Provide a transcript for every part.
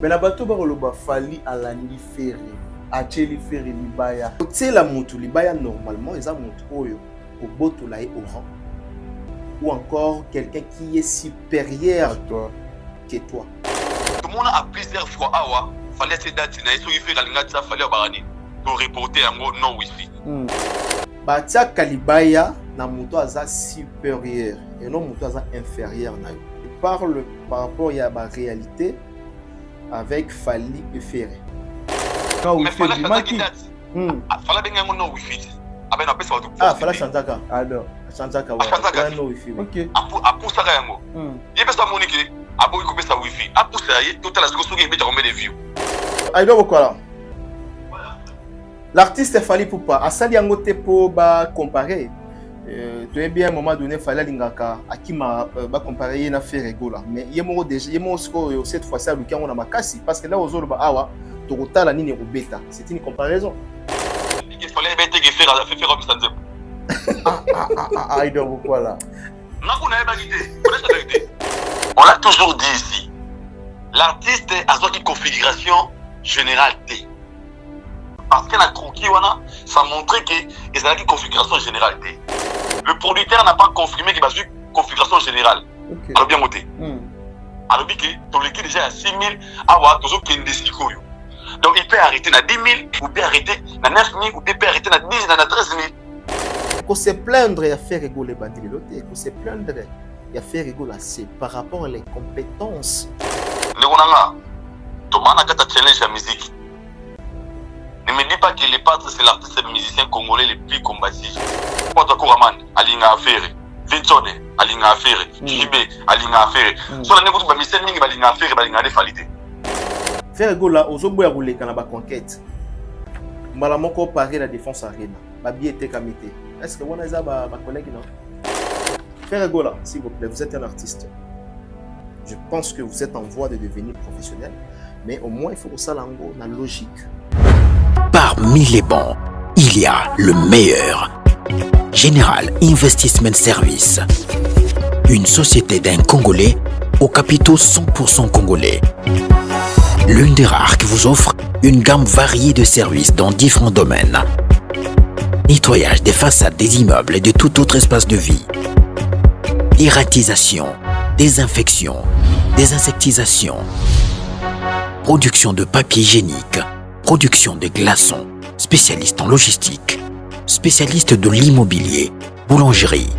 Mais la bateau ba fali à la nifere, à Tchelifere libaya. C'est la moutou libaya normalement, ils ont moutou oyo, au boto la au rang. Ou encore quelqu'un qui est supérieur à toi que toi. Tout le monde a plusieurs fois awa, fallait se date na iso ifere linga ça fallait barani pour reporter en gros non wifi. Batia kalibaya na moutou aza supérieur et non moutou aza inférieur na yo. Il parle par rapport à la réalité avec Fali et Ferré. Quand mais fallait changer date. Fallait bien un non wifi. Ah ben on peut se retrouver. Ah fallait changer ka. Alors, changer ka wa. Non wifi. OK. A pour ça yango. Il peut se monique. A pour couper sa wifi. A pour ça total la seconde il peut remettre des views. Aïdo bokola. L'artiste Fali Poupa a sali yango te po ba comparer. Tu es bien à un moment donné fallait lingaka akima ba comparer na Ferré gola. Mais yemo déjà yemo cette fois-ci Luka on a makasi parce que là aux autres awa to la nini bêta. C'est une comparaison. Il fallait bêter que faire comme ça. Aïdo bokola. On l'a toujours dit ici. L'artiste a une configuration générale T. Parce qu'elle a croquis, ça montrait qu'il y a une configuration générale T. Le producteur n'a pas confirmé qu'il y a une configuration générale. Okay. Alors bien noté. Alors bien que ton liquide déjà à 6 000, toujours qu'il y a des cycles. Donc il peut arrêter à 10 000, ou peut arrêter à 9 000, ou peut arrêter à 10 000, à 13 000. Il faut se plaindre et faire rigoler les bandits de l'autre. Il faut se plaindre et faire rigoler c'est par rapport aux compétences. Le Gonanga, tu m'as dit challenge la musique. Ne me dis pas que les pâtres c'est l'artiste musicien congolais le plus combatif. Pota Kouraman, Alinga Affaire, Vincone, Alinga Affaire, JB, Alinga Affaire. So la négo tu ba misel mingi Alinga Affaire, Alinga de falité. Faire rigoler aux oboya rouler quand la conquête. Mbala moko paré la défense arena. Ba biete kamité. Est-ce que vous avez ma collègue non? Faire rigoler, s'il vous plaît, vous êtes un artiste. Je pense que vous êtes en voie de devenir professionnel, mais au moins il faut que ça lango na logique. Parmi les bons, il y a le meilleur. Général Investment Service. Une société d'un Congolais aux capitaux 100% congolais. L'une des rares qui vous offre une gamme variée de services dans différents domaines. Nettoyage des façades des immeubles et de tout autre espace de vie. Dératisation, désinfection, désinsectisation. Production de papier hygiénique. Production de glaçons. Spécialiste en logistique. Spécialiste de l'immobilier. Boulangerie.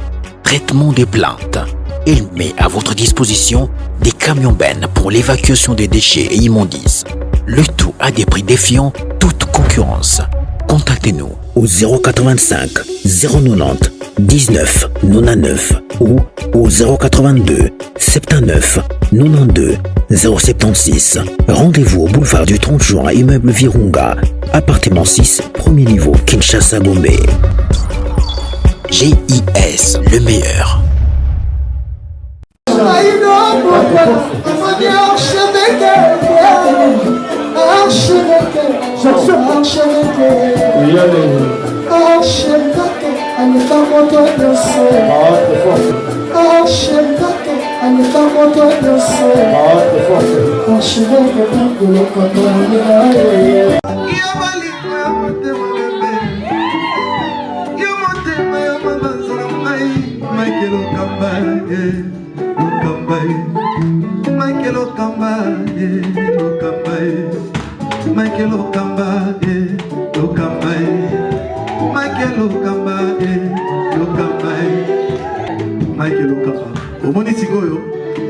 Traitement des plaintes. Il met à votre disposition des camions-bennes pour l'évacuation des déchets et immondices. Le tout à des prix défiant toute concurrence. Contactez-nous au 085 090 19 99 ou au 082 79 92 076. Rendez-vous au boulevard du 30 juin, immeuble Virunga, appartement 6, premier niveau, Kinshasa, Gombe. GIS, le meilleur.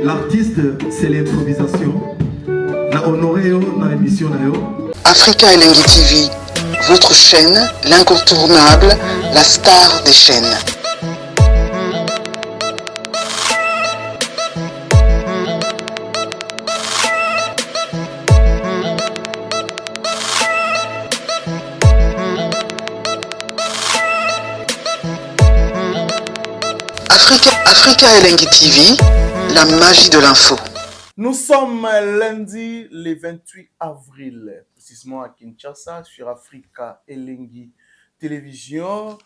L'artiste, c'est l'improvisation. Na honoré dans l'émission. Africa Elengi TV, votre chaîne, l'incontournable, la star des chaînes. Africa Elengi TV, la magie de l'info. Nous sommes lundi le 28 avril, précisément à Kinshasa, sur Africa Elengi Télévision.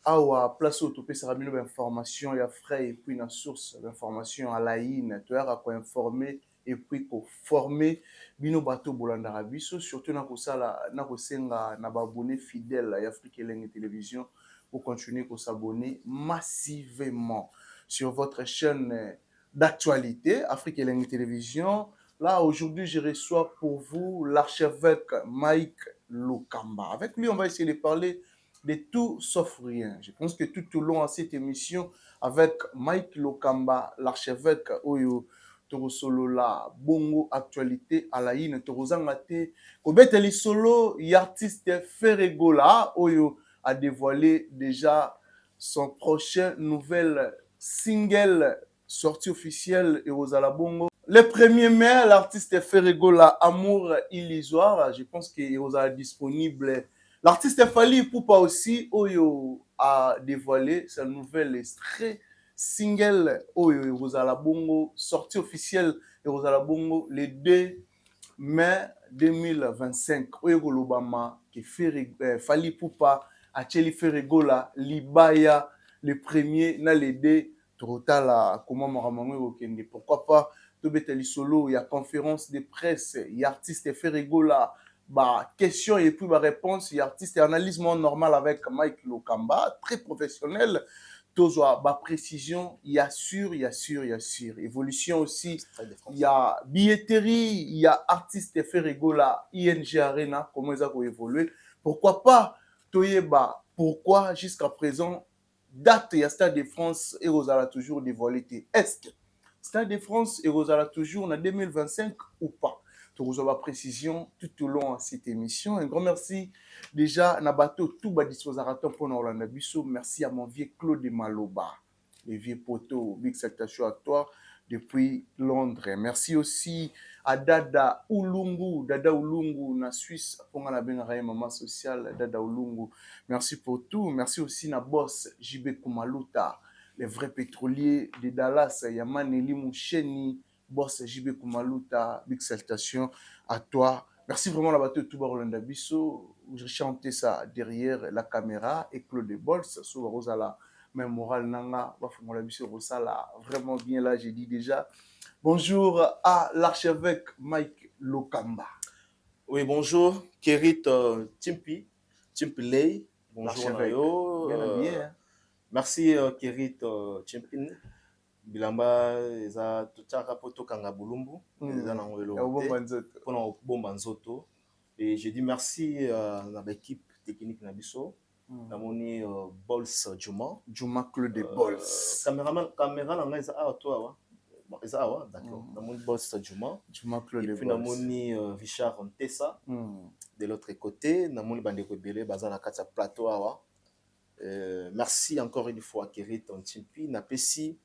awa place au topé sera mis l'information il y a frais et puis une source d'information à la IN tu as quoi informer et puis pour former bino bato bolandaka biso surtout na kosala na kosenga na babone fidèle ya Afrique Elengi Télévision pour continuer à s'abonner massivement sur votre chaîne d'actualité Afrique Elengi Télévision. Là aujourd'hui je reçois pour vous l'archevêque Mike Lokamba. Avec lui on va essayer de parler de tout sauf rien. Je pense que tout au long de cette émission avec Mike Lokamba, l'archevêque Oyo Torosolola, Bongo Actualité à la Ine, Torozangate, Kobeteli Solo, l'artiste Ferregola, Oyo a dévoilé déjà son prochain nouvel single sortie officielle et Rosala Bongo. Le 1er mai, l'artiste Ferregola, Amour illusoire, je pense qu'il est disponible. L'artiste Fali Poupa aussi, Oyo a dévoilé sa nouvelle extrait single Oyo Rosala Bongo, sortie officielle et Rosala Bongo le 2 mai 2025. Oyo Golobama qui Fali Poupa a Cheli Ferregola Libaya le 1er na le 2 Trotala comment Maramango Okende. Pourquoi pas Tobeteli Solo, il y a conférence de presse, il y a artiste Ferregola, bah question et puis bah réponse, il y a artiste et analyse normal avec Mike Lokamba, très professionnel. Toujours bah précision, il y a sûr. Évolution aussi, il y a billetterie, il y a artiste Ferregola, ING Arena, comment ils ont évolué. Pourquoi pas Toyeba, pourquoi jusqu'à présent date il y a Stade de France et Rosala toujours dévoilé. Est-ce que Stade de France et Rosala toujours en 2025 ou pas? Tu reçois la précision tout au long de cette émission. Un grand merci déjà Nabato tout bas disposaraton pour Orlando Bisso. Merci à mon vieux Claude Maloba, le vieux poteau. Big salutation à toi depuis Londres. Merci aussi à Dada Ulungu na Suisse pour la benga maman sociale Dada Ulungu. Merci pour tout. Merci aussi na boss JB Kumaluta, les vrais pétroliers de Dallas, Yamaneli Moucheni, boss JB Kumaluta, big salutation à toi. Merci vraiment la bateau tout Rolanda Bisso. Je chantais ça derrière la caméra et Claude Bols sur Rosala. Même moral nanga, la Bisso Rosala vraiment bien là, j'ai dit déjà. Bonjour à l'archevêque Mike Lokamba. Oui, bonjour, Kerit Timpilei. Bonjour Nayo. Bien habillé, hein? Merci Kerit Timpin. Bilamba eza tutaka poto kanga bulumbu eza na ngwelo pona bomba nzoto et je dis merci à l'équipe technique na biso namoni Bols Juma Claude Bols caméra na nga eza awa to awa eza awa d'accord namoni Bols Juma Claude et puis namoni Richard Ntessa de l'autre côté namoni bandeko belé baza na kati ya plateau awa merci encore une fois Kerit Timpi na pesi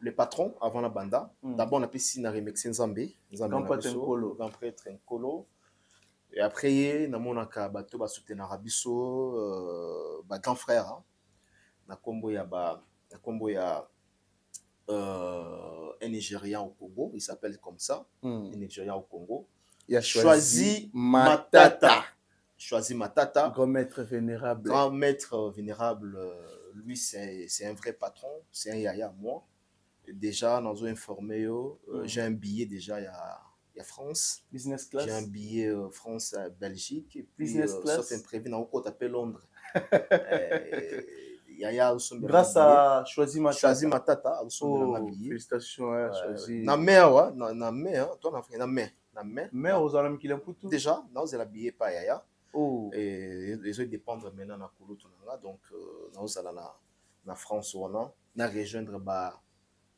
le patron avant la banda. D'abord, on a pu remixer Nzambe. Grand prêtre Nkolo. Et après, on a pu soutenir Arabiso, grand frère. Na combo ya un Nigérian au Congo. Il s'appelle comme ça. Un Nigérian au Congo. Il a choisi Matata. Grand maître vénérable. Lui, c'est un vrai patron. C'est un yaya, moi. Déjà, nous avons informé, j'ai un billet déjà, il y a France. Business class. J'ai un billet France-Belgique. Et puis, sauf imprévu, on a appelé Londres. Grâce à Choisi Matata. Félicitations, Choisi. Na mer, toi, na mer, aux alarmes qu'il a pour tout. Déjà, nous avons billet pas yaya. Et les autres dépendent maintenant de la donc, nous allons na France ou na rejoindre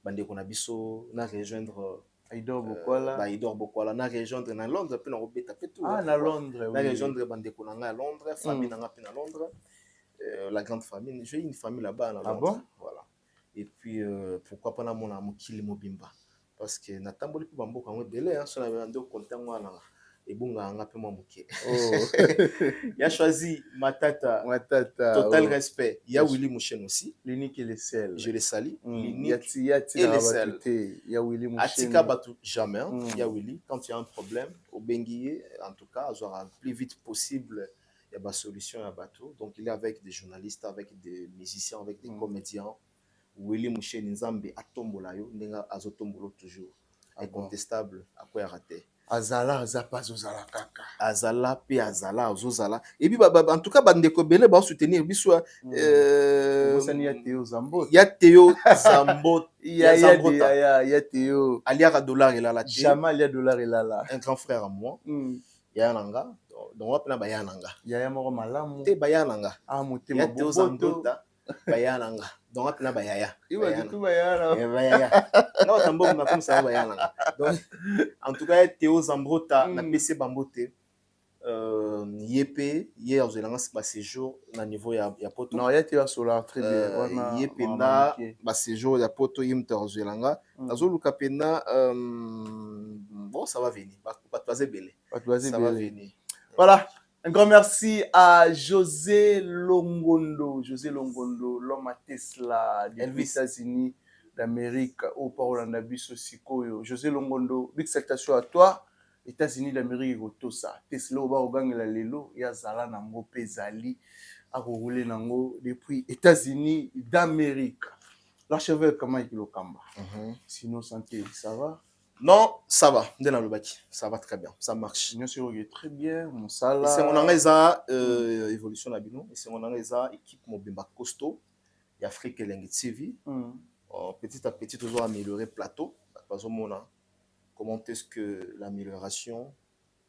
bande konabiso na rejoindre Aïdor Bokwala na rejoindre na Londres puis na robeta fait tout na Londres na rejoindre bande konanga à Londres famille nanga puis na Londres la grande famille j'ai une famille là-bas à Londres. Ah bon? Voilà et puis pourquoi pas na mona mokili mobimba parce que na tamboli pe bamboka ngo belé hein so na ndo content ngwana et bunga anga pe moke il a choisi Matata total respect il y a Willy Mouchen aussi l'unique et le seul je le salue l'unique et le seul il y a Willy Mouchen Atika Batou jamais il y a Willy quand il y a un problème au Benguier en tout cas le plus vite possible il y a une solution à bateau donc il est avec des journalistes avec des musiciens avec des comédiens Willy Mouchen Nzambe atombolayo nenga azotombolo toujours incontestable à quoi raté. Azala pas ozala kaka. Azala pe azala ozozala. Et puis en tout cas bandeko belé ba soutenir biso Bosani ya Théo Zambot. Ya Théo Zambot. Ya Théo. Aliaka dollar elala. Jamal ya dollar elala. Un grand frère à moi. Ya nanga. Donc on va ya nanga. Ya moko malamu. Te baya nanga. Ah motema ya Théo Zambot baya nanga. Donc on va bayaya. Iwa tout bayana. Bayaya. Là on tambo na comme ça baya nanga. Donc en tout cas Théo Zambot na PC Bambote. Yépé hier je lance ba séjour na niveau ya poto. Non ya Théo Solar très bien. Yépé na ba séjour ya poto yimta ozelanga. Azoluka pena bon ça va venir. Pas toiser belé. Ça va venir. Voilà. Un grand merci à José Longondo, l'homme à Tesla des États-Unis d'Amérique au Parolanda Biso Sikoyo. José Longondo, big salutation à toi. États-Unis d'Amérique au ça. Tesla au bar au gang la lelo ya zala nango pezali a rouler nango depuis États-Unis d'Amérique. L'archevêque comment il le kamba. Sinon santé, ça va? Non, ça va. Ça va très bien. Ça marche. Bien sûr, très bien. Mon sala. C'est mon anglaise évolution la bino. Et c'est mon anglaise équipe Mobimba costaud. Et Afrique Lengi TV. Petit à petit, toujours améliorer plateau. Comment est-ce que l'amélioration,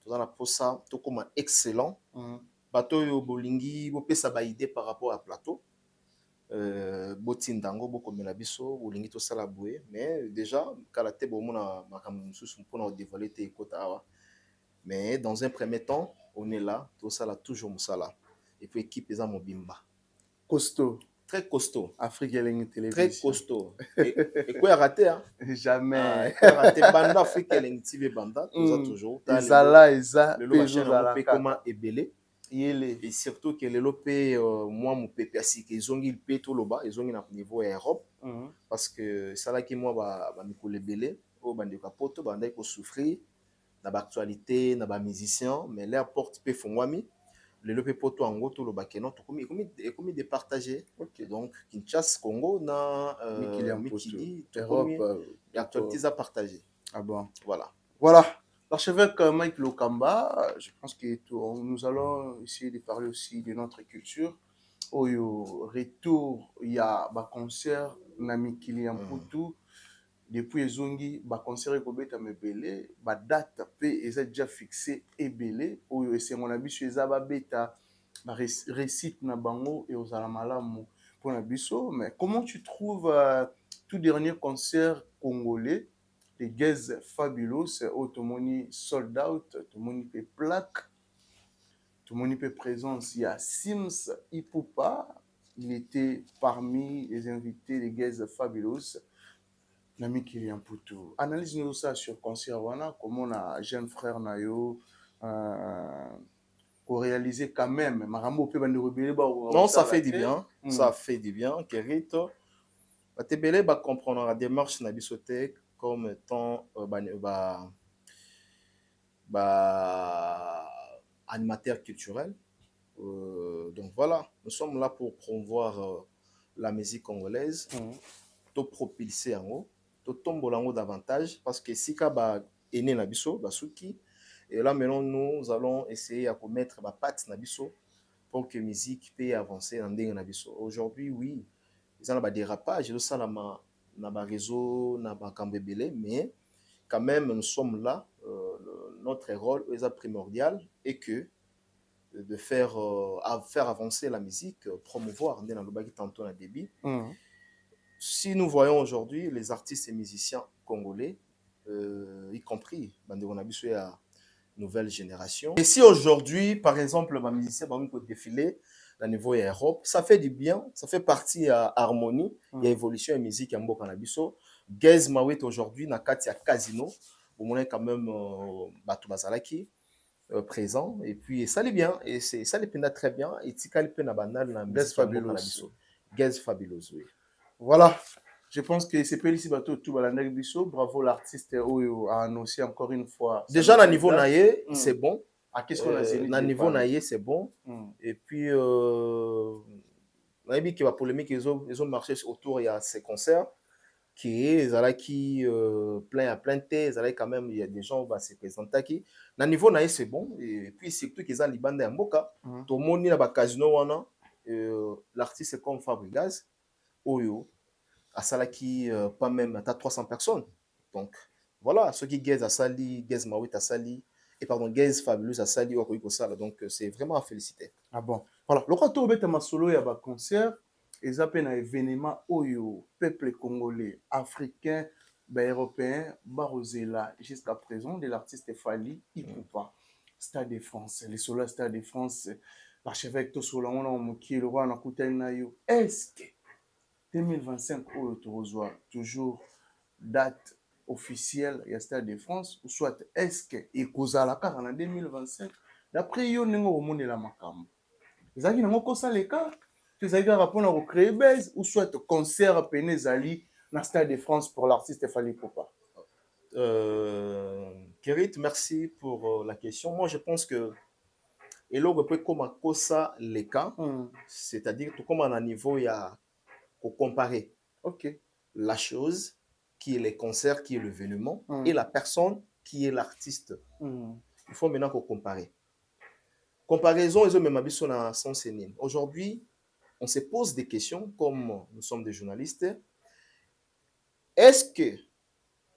tout dans la posa, tout comme excellent. Bateau yo bolingi, bo pesa ba idée par rapport à plateau. Botindango boko melabiso bolingi to sala boué mais déjà kalate bomona makambo mususu pour dévoiler te kota awa mais dans un premier temps on est là to sala toujours musala et puis équipe eza mobimba costaud très costaud Afrique Elengi Télévision très costaud et quoi raté hein jamais raté banda Afrique Elengi TV banda toujours ezala eza le machin pe comment ebelé et surtout que les lopé moi mon pépé assis que ils ont il paie tout là-bas ils ont un niveau Europe parce que ça là qui moi ba mikole belé au bande capoto bande ko souffrir na ba actualité na ba musicien mais leur porte pe fongwami les lopé poto en gros tout là-bas que non tout comme de partager donc Kinshasa Congo na Mikili Europe actualité à partager ah bon voilà l'archevêque Mike Lokamba, je pense que nous allons essayer de parler aussi de notre culture. Au retour, il y a un concert Namikili Amputu. Depuis Zongi, un concert est mebele, ba date est déjà fixée et belé. Au c'est mon habit chez Zaba Beta, récite na bango et aux alamalamu pour nabiso. Mais comment tu trouves tout dernier concert congolais? Les Gaz Fabulous, Automoni Sold Out, Automoni Pe Plaque, Automoni Pe Présence. Il y a Sims Ipupa, il était parmi les invités des Gaz Fabulous. Nami Kylian Poutou. Analyse-nous ça sur concert wana, comment on a jeune frère Nayo pour réaliser quand même. Marambo peut bande rebelle. Non, ça fait du bien. Ça fait du bien. Kerito, Batebele va comprendre la démarche Nabisotek comme étant animateur culturel. Donc voilà, nous sommes là pour promouvoir la musique congolaise, tout propulser en haut, tout tomber en haut davantage, parce que si Kaba est né Nabiso, Basuki, et là maintenant nous allons essayer à mettre ma patte Nabiso pour que la musique puisse avancer dans le Nabiso. Aujourd'hui, oui, ils ont des dérapages, ils ont na réseau na kambebele mais quand même nous sommes là notre rôle est primordial et que de faire avancer la musique promouvoir dans le bagi tantôt na débit si nous voyons aujourd'hui les artistes et musiciens congolais y compris bande on a vu sur la nouvelle génération et si aujourd'hui par exemple les musiciens vont défiler à niveau Europe, ça fait du bien, ça fait partie à harmonie, il y a évolution et musique en Mboka Nabiso. Gaz Mawet aujourd'hui, na Katia Casino, au moins quand même Batou Bazalaki présent, et puis ça allait bien, et ça allait très bien, et Tikal Pena Banal na Gaz Fabulous. Gaz Fabulous, oui. Voilà, je pense que c'est Pélissi Bateau tout Balandek Bisso, bravo l'artiste a annoncé encore une fois. Déjà, à niveau Naye, c'est bon. Qu'est-ce qu'on a dit niveau naïe c'est bon et puis naïbi qui va polémique ils ont marché autour il y a ces concerts qui ezalaki plein à plein thé, ezalaki quand même il y a des gens va se présenter qui na niveau na c'est bon et puis surtout qu'ils a libanda ya mboka to moni na ba casino wana l'artiste comme Fabregas oyo asalaki pas même à 300 personnes. Donc voilà, ceux qui Gez Asali, Gez Mawit Asali et pardon Gez Fabulous Asali Okoiko Sala. Donc c'est vraiment à féliciter. Ah bon. Voilà, le retour bête ma solo ya ba concert et ça peine un événement oyo peuple congolais, africain, ben européen, barozela jusqu'à présent de l'artiste Fally Ipupa. Stade de France, les solos Stade de France, l'archevêque to solo on a moki le roi na kutana na yo. Est-ce que 2025 oyo tozwa toujours date officielle ya Stade de France ou soit est-ce que ekozala kaka na 2025 d'après yo ningo omonela makambo ezaki nango kosaleka tozali kaka mpona kocréer base ou soit concert pene ezali na Stade de France pour l'artiste Fally Ipupa. Kerit, merci pour la question. Moi je pense que et là on peut comme kosa les cas, c'est-à-dire tout comme à un niveau il y a comparer la chose qui est les concerts, qui est l'événement, et la personne qui est l'artiste. Il faut maintenant qu'on compare. Comparaison, ils ont même habitué à s'enseigner. Aujourd'hui, on se pose des questions, comme nous sommes des journalistes. Est-ce que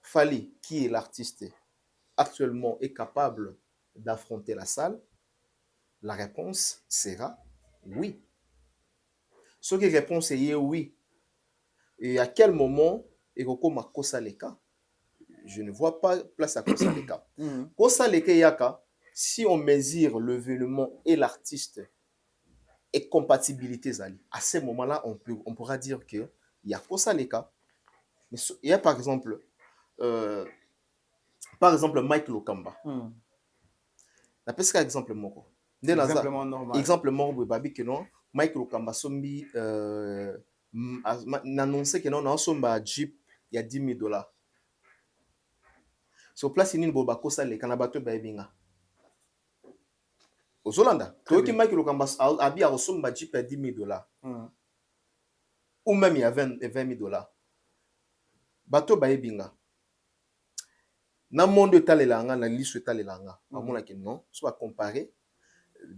Fally, qui est l'artiste, actuellement est capable d'affronter la salle? La réponse sera oui. Ce qui réponse est oui. Et à quel moment Eroko ma kosa leka? Je ne vois pas place à kosa leka. Kosa leka yaka, si on mesure l'événement et l'artiste et compatibilité zali, à ce moment-là, on pourra dire que il y a kosa leka. Mais il y a par exemple Mike Lokamba. La pesque exemple moko. Exemple moko babi que non Mike Lokamba sombi n'annoncer que non on somba Jeep il y a $10,000. Sur place il n'y a pas de kosa le kanabato baebinga. Au Zolanda, toi qui Mike Lokamba abi a somba Jeep à $10,000. Ou même il y a $20,000. Bato baebinga. Na monde talelanga na liso talelanga. Amona que non, soit comparer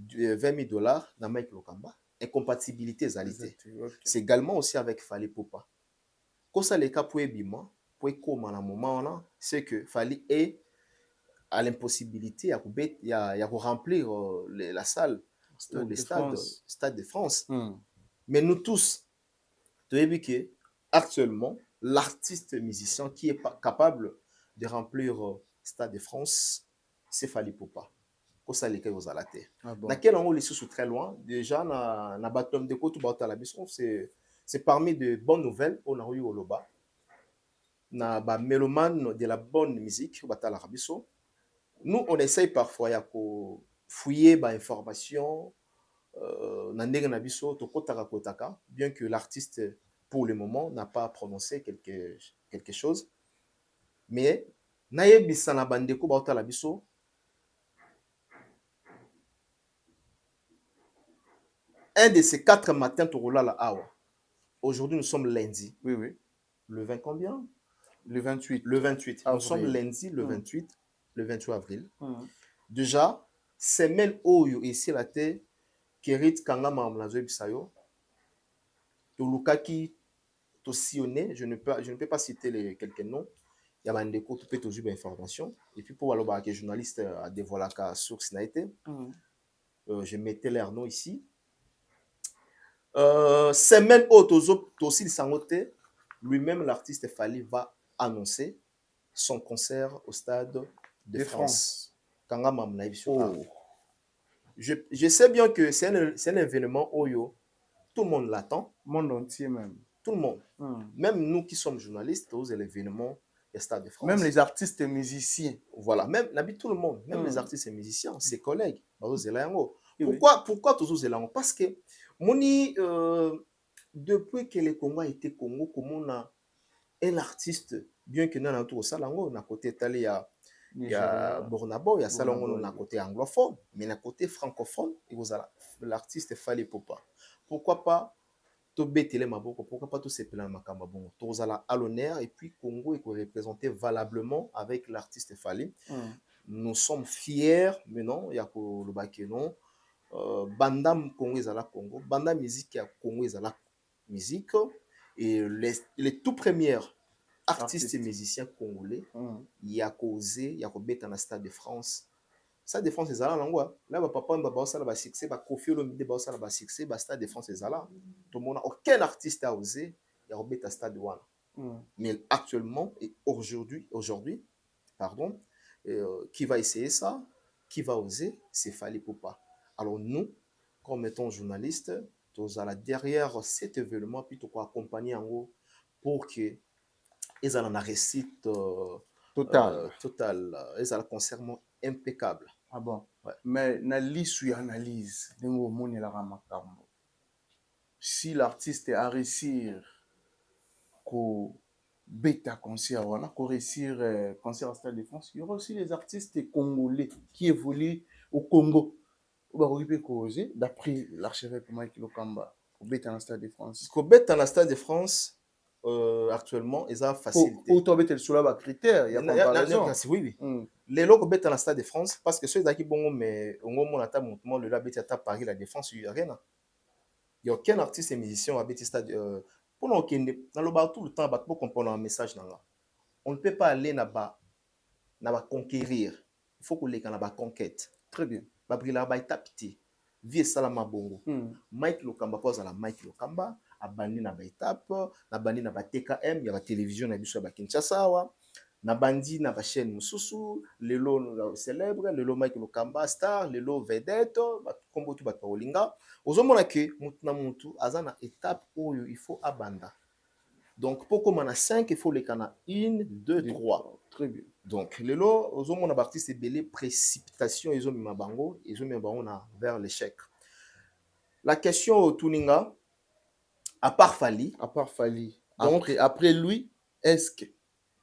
$20,000 na Mike Lokamba. Incompatibilité zalité. C'est également aussi avec Fally Ipupa. Quand ça les cas pour ebima, pour comme à un moment c'est que Fally est à l'impossibilité à remplir la salle ou le stade de France. Mais nous tous, tu as vu que actuellement l'artiste musicien qui est capable de remplir stade de France, c'est Fally Ipupa. Ça les cas aux alatés. Dans quel endroit les sous très loin déjà na batom de côté bata la bison c'est parmi de bonnes nouvelles on a eu au Loba na ba mélomane de la bonne musique bata la rabiso. Nous on essaye parfois ya ko fouiller ba information na ndenge na biso to kotaka kotaka bien que l'artiste pour le moment n'a pas prononcé quelque chose mais na yebisa na bandeko bata la biso. Un de ces 4 matins, tu roules à la Awa. Aujourd'hui, nous sommes lundi. Oui. Le 20 combien? Le 28. Le 28. Nous sommes lundi, le 28, le 28 avril. Déjà, semaine où ici la terre, Kerit Kangama Amlazo Bisayo, Tolukaki, Tosionné, je ne peux pas citer quelques noms. Il y a un déco, tu peux toujours d'informations. Et puis pour aller que journaliste a dévoilé la source n'a été. Je mettais leur nom ici. Semaine auto aussi le sangote lui-même l'artiste Fally va annoncer son concert au stade de France. Je sais bien que c'est un événement oyo tout le monde l'attend, monde entier même, tout le monde, même nous qui sommes journalistes aux l'événement au stade de France, même les artistes et musiciens, voilà, même tout le monde, même les artistes et musiciens, ses collègues. Pourquoi toujours Zélango? Parce que Moni, depuis que le Congo a été Congo, comme on a un artiste, bien que nous avons tout ça, on a côté Italie, il y a Bornabo, il y a Salongo, on a côté anglophone, mais à côté francophone, il y a l'artiste Fally Ipupa. Pourquoi pas to betele maboko, pourquoi pas tout se peler makamba bongo. Tozala à l'honneur et puis Congo est représenté valablement avec l'artiste Fally. Nous sommes fiers maintenant, ya ko le bakeno bandam Congo ezala Congo, banda musique ya Congo ezala musique et les tout premiers artistes et musiciens congolais ya causé ya ko beta na Stade de France. Stade de France ezala langwa là ba papa ba osala ba succès ba Koffi Olomide ba osala ba succès ba Stade de France ezala tout monde aucun artiste a osé ya ko beta Stade wana. Mais actuellement et aujourd'hui pardon qui va essayer ça, qui va oser, c'est Fally Ipupa. Alors nous, comme étant journalistes, nous allons derrière cet événement, puis nous accompagner en haut pour que ils aient une réussite totale. Ils aient un concert impeccable. Ah bon? Ouais. Mais na l'issue analyse, si l'artiste a réussi qu'au bêta concert, voilà, qu'on réussir concert à Stade de France, il y aura aussi les artistes congolais qui évoluent au Congo. D'après l'archevêque Mike Lokamba, au bêta dans Stade de France. Qu'au bêta dans Stade de France, actuellement, ils ont facilité. Pour toi, bêta le soulève critère, il y a comparaison. Oui. Les locaux bêta dans Stade de France, parce que ceux qui bon, mais au moment où on a montement, le la bêta à Paris, la défense, il n'y a rien. Il n'y a aucun artiste et musicien à bêta Stade. Pour nous, dans le bar tout le temps, pour comprendre un message. On ne peut pas aller là-bas conquérir. Il faut qu'on les ait là-bas conquête. Très bien. Babrila ba etapiti. Vie salama bongo. Mike Lokamba pose à la Mike Lokamba. Abandi na ba étape. Na bandi na ba TKM. Il y a la télévision na biso ba Kinshasa wa. Na bandi na ba chaîne mususu. Lelo célèbre. Lelo Mike Lokamba star. Lelo vedette. Kombo tu ba olinga. Ozomona ke mutu na mutu azana étape où il faut abanda. Donc pour comme on a 5, il faut les cana 1, 2, 3. Très bien. Donc les lots, aux hommes on a parti c'est belé précipitation, ils ont mis ma bango, ils ont mis bango vers l'échec. La question au Tuninga, à part Fally. Donc après lui, est-ce que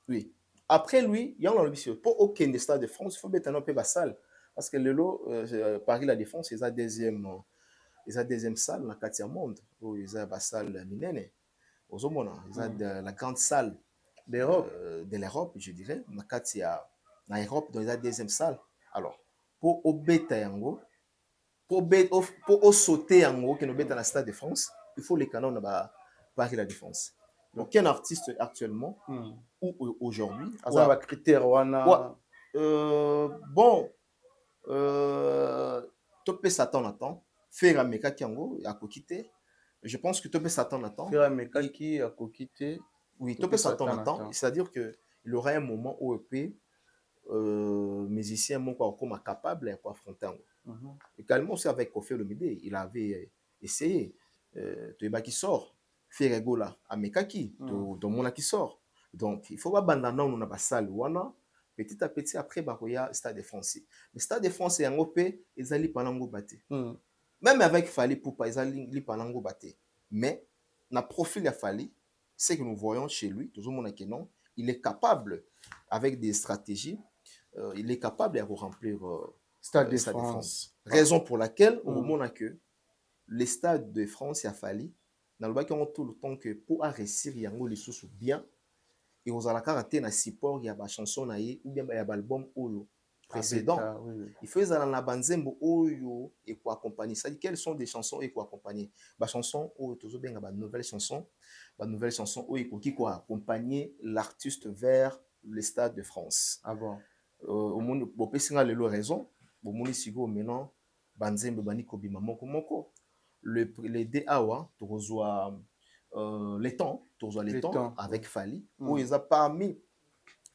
oui. Après lui, il y a un ambition. Pour aucun des stades de France, il faut mettre un peu bassal parce que le lot Paris la Défense, ils ont deuxième salle dans la 4e monde où ils ont bassal minene. Aux hommes ils ont la grande salle de l'Europe, je dirais. En Europe, dans la deuxième salle. Alors, pour obéter yango, pour sauter yango, que nous bêta dans le Stade de France, il faut les canons de Paris la Défense. Donc, aucun artiste actuellement ou aujourd'hui. Ça va critère wana. Bon, topé s'attend à temps. Faire un méca kiango à quitter. Je pense que topé s'attend à temps. Faire un méca qui a quitté. Oui, topé s'attend à temps. C'est-à-dire que il y aura un moment où EP musicien mon comme capable à affronter. Également aussi avec Koffi Olomide, il avait essayé de qui sort. Faire gola à Mekaki, de mon qui sort. Donc il faut pas abandonner on a pas salle wana petit à petit après bakoya Stade de France. Mais Stade de France et en OP ils allaient panango batté. Même avec Fally Ipupa ils allaient panango batté. Mais na profil de Fally, ce que nous voyons chez lui, toujours mon non, il est capable avec des stratégies, il est capable de remplir Stade de France. Raison pour laquelle au moment que les stades de France y a Fally dans le bac on tout le temps que pour réussir yango les sous bien et aux ala karaté na support il y a ba chanson na ou bien il y a album oyo précédent il faut dans la banzembo oyo et pour accompagner ça dit quelles sont des chansons et pour accompagner ba chanson oyo toujours bien ba nouvelle chanson oyo qui quoi accompagner l'artiste vers le Stade de France. Ah bon. Au monde bo pesinga lelo raison bo moni sigo maintenant banzembo bani kobima moko les DAWA, tu reçois les temps avec Fally, où ils ont parmi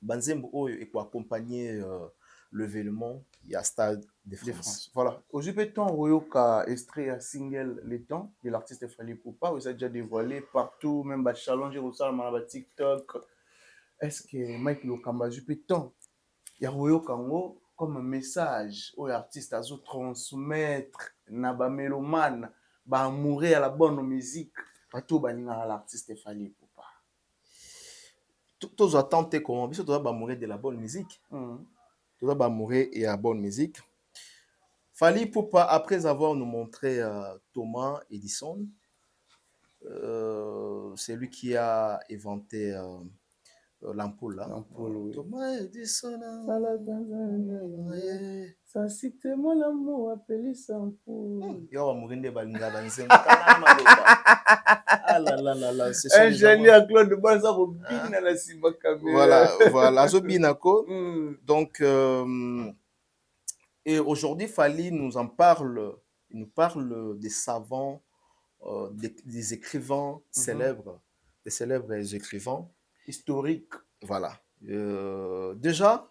Banzembo et pour accompagner l'événement, il y a Stade de France. Voilà. Aujourd'hui, temps Royoka extrait un single Les Temps de l'artiste Fally Ipupa, vous avez déjà dévoilé partout, même à Challenge, au TikTok. Est-ce que Mike Lokamba, aujourd'hui, temps, il y a Royoka comme un message aux artistes à transmettre, naba mélomane, ba mourir à la bonne musique, pas tout baninga l'artiste Fally Ipupa. Tous attentes comment bien sûr tu vas mourir de la bonne musique. Tu vas mourir et à bonne musique. Fally Ipupa après avoir nous montré Thomas Edison, C'est lui qui a inventé l'ampoule là. L'ampoule, oui. Thomas Edison. Ça cite mon amour, appelé ça ampoule. Yo, Mourinde Balinga Banzem. Ah là là là là. Ingénieur Claude Banza Robin à la Simba Caméra. Voilà. Zobinako. Donc, et aujourd'hui, Fally nous en parle. Il nous parle des savants, des écrivains célèbres, des célèbres écrivains historiques. Voilà. Déjà,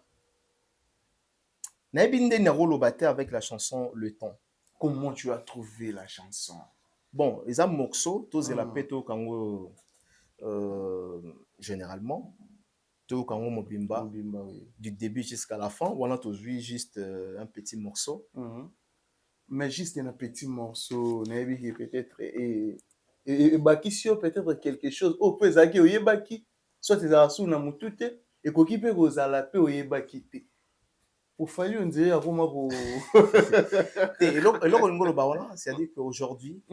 Naibinde Nerolo avec la chanson Le Temps. Comment tu as trouvé la chanson? Bon, les am morceaux, tous la peto kango généralement, tout kango mobimba, oui. Du début jusqu'à la fin, on a tous vu juste un petit morceau. Mais juste un petit morceau, peut-être et bakisio peut-être quelque chose. Oh, peut zaki oye baki, soit tes arçons na mutute et koki pe kozala pe oye baki te. Pour Fally on dirait aroma ko. Et là, c'est-à-dire qu'aujourd'hui,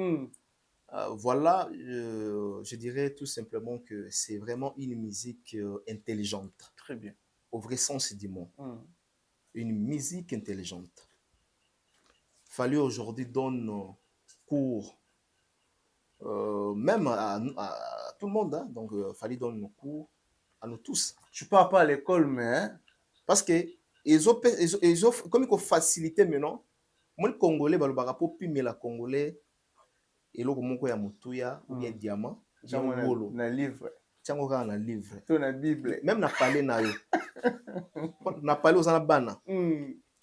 voilà, je dirais tout simplement que c'est vraiment une musique intelligente. Très bien. Au vrai sens du mot. Une musique intelligente. Fally aujourd'hui donne cours, même à tout le monde. Hein? Donc, Fally donne cours à nous tous. Je ne parle pas à l'école, mais... Hein? Parce que, comme il faut faciliter maintenant, moi, le Congolais, mais la Congolais, et là, il y a Moutuya, ou bien Diamant, il y a un livre. Un livre. La Bible. Même na parler na yo. Na parler aux anabana.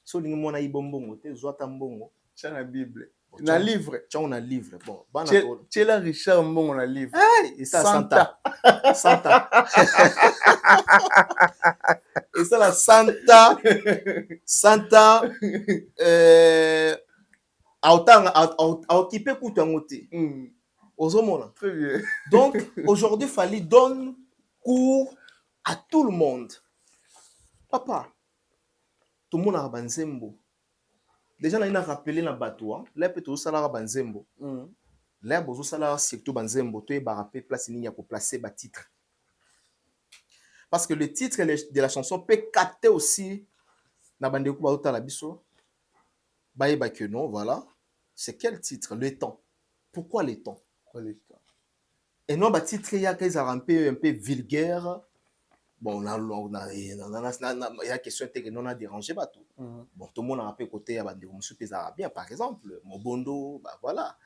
So lingi mona ibombongo te zwata mbongo. Cha na Bible. Na livre. Cha na livre. Bon, bana to. Chela Richard mbongo na livre. Et ça Santa. Santa. Et ça la Santa. Santa occupé kutu ngote. Ozomona. Très bien. Donc, aujourd'hui, Fally donne cours à tout le monde. Papa, tout le monde a banzembo. Déjà, on a rappelé dans le bateau. Là, peut-être tout ça a banzembo. Là, bozo sala surtout banzembo. Tu es barapé place ligne pour placer bas titre. Parce que le titre de la chanson peut capter aussi na bandeku ba ota la biso. Baye ba que non, voilà. C'est quel titre? Le temps. Pourquoi le temps? Et non, bah, titre, il y a un peu vulgaire. Bon, il y a question que non a dérangé, bah, tout. Bon, tout le monde a un peu côté, bah, de M. Arabien, par exemple, Mobondo, bah, voilà.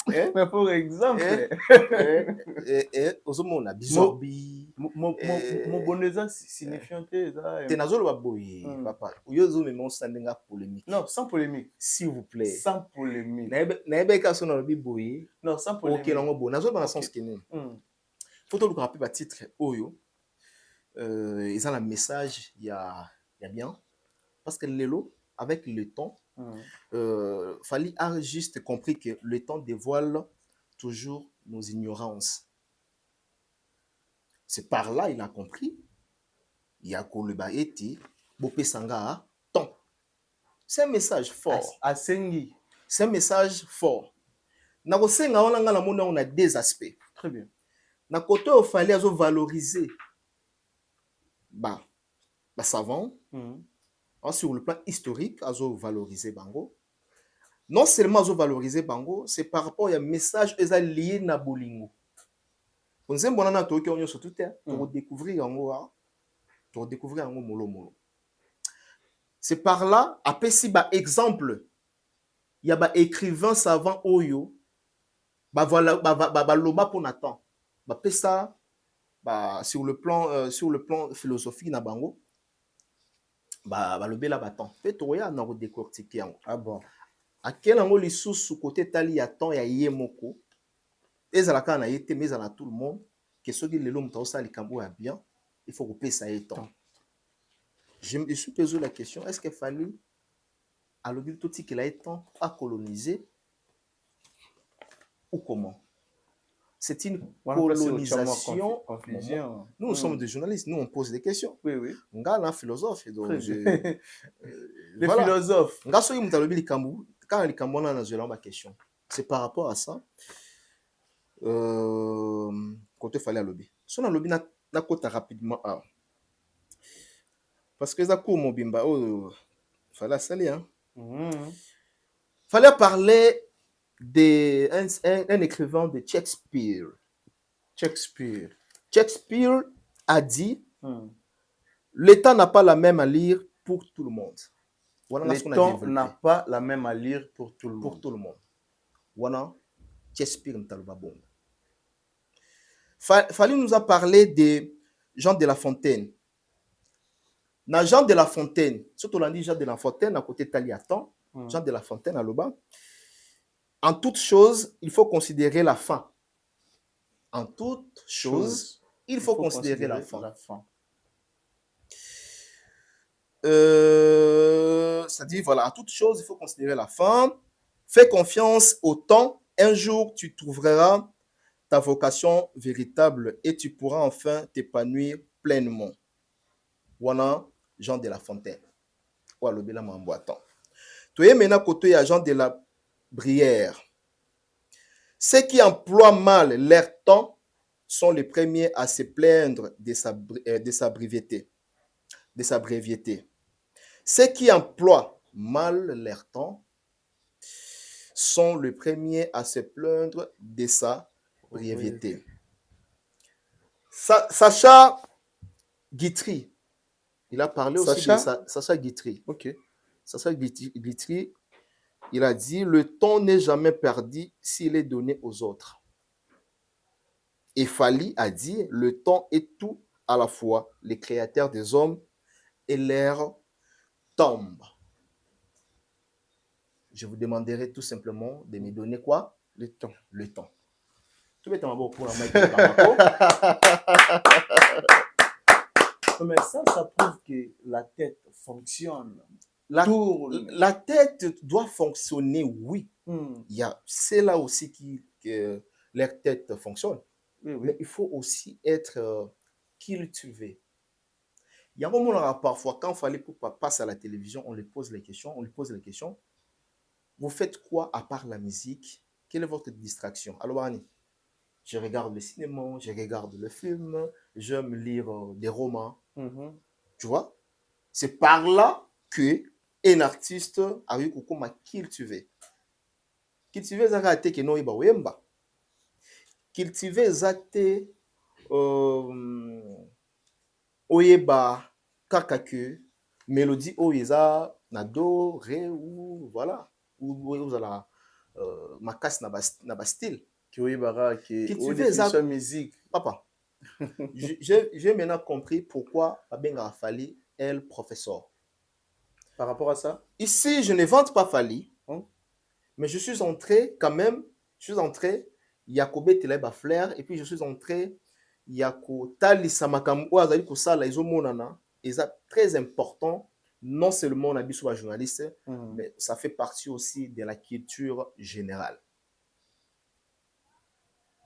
Mais pour exemple, aux hommes, on a Bizorbi. Mobondo, signifiant que. T'es nazolo baboui, papa. Oyozo, mais mon standing up polémique. Non, sans polémique. S'il vous plaît. Sans polémique. Naebe ka son obi boui. Non, sans polémique. Ok, non, bon. Nazolo dans le sens qu'il est. Faut tout le rappeler par titre Oyo. Ils ont un message, il y a bien. Parce que l'élo, avec le temps, Fally a juste compris que le temps dévoile toujours nos ignorances. C'est par là il a compris. Il y a que le baïti, Bopé Sanga, temps. C'est un message fort. C'est un message fort. On a des aspects. Très bien. Na côté il fallait valoriser bah savant. Sur le plan historique, azo valoriser bango. Non seulement azo valoriser bango, c'est par rapport à un message lié na bolingo. On sait bon na to ki onyo surtout pour découvrir bango, pour découvrir bango molo molo. C'est par là après si ba exemple il y a ba écrivain savant oyo ba voilà ba loba pour Nathan. Ba pesa ba sur le plan philosophique na bango. Le bel abattant. Fait toya na décortiquer. Ah bon. À quel angle les sous côté tali ya temps ya yemoko. Ezalaka na yete mais à tout le monde que ceux qui les l'homme ça les cambo a bien, il faut couper ça et temps. Je me suis posé la question, est-ce qu'il fallait à l'objet tout qu'il a été temps à coloniser ou comment? C'est une colonisation. Nous sommes des journalistes, nous on pose des questions. Oui, oui. On a un philosophe. Donc les philosophes. On a un philosophe. Quand les Cambodgiens ont ma question. C'est par rapport à ça. Quand il fallait à lobby. Si on a lobby, na kota rapidement. Parce que ça court mon bimba. Fallait salir. Hein. Fallait parler d'un écrivain de Shakespeare. Shakespeare a dit l'État n'a pas la même à lire pour tout le monde. L'État n'a pas la même à lire pour tout le monde. Pour tout le monde. Voilà. Shakespeare n'talba bon. Fallait nous a parlé de Jean de La Fontaine. Na Jean de La Fontaine, surtout on dit Jean de La Fontaine à côté de Taliatan, Jean de La Fontaine à Loba. En toute chose, il faut considérer la fin. En toute chose, il faut considérer la fin. C'est-à-dire, voilà, en toute chose, il faut considérer la fin. Fais confiance au temps. Un jour, tu trouveras ta vocation véritable et tu pourras enfin t'épanouir pleinement. Voilà, Jean de La Fontaine. Voilà, le bel m'emboîtant. Tu es maintenant côté à Jean de la Brière. Ceux qui emploient mal leur temps sont les premiers à se plaindre de sa brièveté. Ceux qui emploient mal leur temps sont les premiers à se plaindre de sa brièveté. Sacha Guitry, il a parlé aussi de Sacha Guitry. Ok. Sacha Guitry, il a dit « Le temps n'est jamais perdu s'il est donné aux autres. » Et Fali a dit « Le temps est tout à la fois, les créateurs des hommes et leur tombe. » Je vous demanderai tout simplement de me donner quoi? Le temps. Le temps. Mais ça prouve que la tête fonctionne. La tête doit fonctionner, oui. C'est là aussi que leur tête fonctionne. Oui. Mais il faut aussi être cultivé. Il y a un moment parfois, quand il fallait passer à la télévision, on lui pose les questions. Vous faites quoi à part la musique? Quelle est votre distraction? Alors, Annie, je regarde le cinéma, je regarde le film, j'aime lire des romans. Tu vois? C'est par là que un artiste a eu comment cultiver. Cultiver zaka que no iba wemba. Cultiver zate oyeba kakake mélodie oyeza na do ré ou voilà ou la makas na ba style qui oyeba que cultiver za musique papa. J'ai maintenant compris pourquoi Abenga Fali est le professeur. Par rapport à ça? Ici, je ne vante pas Fali, mais je suis entré quand même, Yakobe Teleba Flair, et puis je suis entré, Yako Tali Samakam, ou Azali Kosala, Izo Monana, et c'est très important, non seulement on a vu sur la journaliste, mais ça fait partie aussi de la culture générale.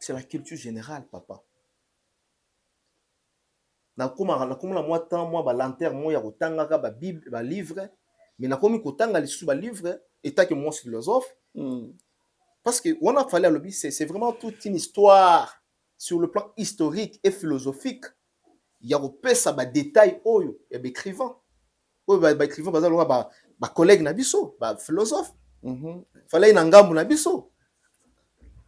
C'est la culture générale, papa. Nakoma la moi ba lanterne moi ya kotanga ka ba bible ba livre mais nakomi kotanga lisusu ba livre état que moi philosophe parce que on a fallu à lobby c'est vraiment toute une histoire sur le plan historique et philosophique il y a repesa ba détail oyo ya écrivain oyo ba écrivain ba collègue na biso ba philosophe fallait na ngambu na biso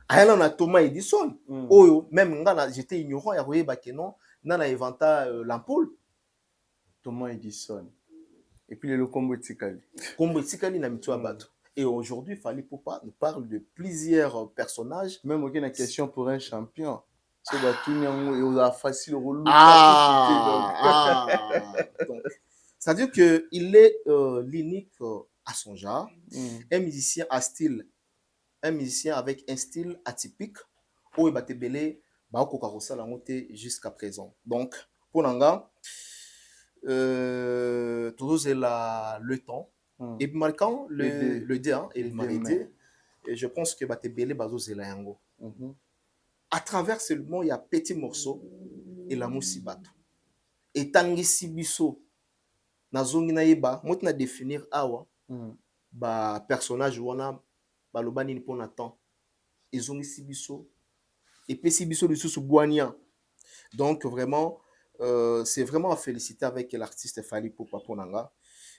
ayana na Thomas Edison oyo même nga j'étais ignorant ya koyeba que non Nana inventa l'ampoule. Thomas Edison. Et puis le Combo Tsikali. Combo Tsikali na mitua bato. Et aujourd'hui, Fali Poupa nous parle de plusieurs personnages. Même aucune question pour un champion. C'est facile c'est-à-dire qu'il est l'unique à son genre. Un musicien avec un style atypique. Où il va te belé. Jusqu'à présent. Donc, pour Nanga, toujours le temps. Et marquant le dé, et le marité. Et je pense que Batebele Bazo Zelayango. À travers ce moment, il y a petit morceau et la moussibato. Et Tangi Sibiso, Nazongi Naïba, moi, je définir Awa, personnage wana, balobani pour Nathan. ezongisi biso epesi biso lisusu bwania. Donc vraiment c'est vraiment à féliciter avec l'artiste Fally Ipupa Ponanga.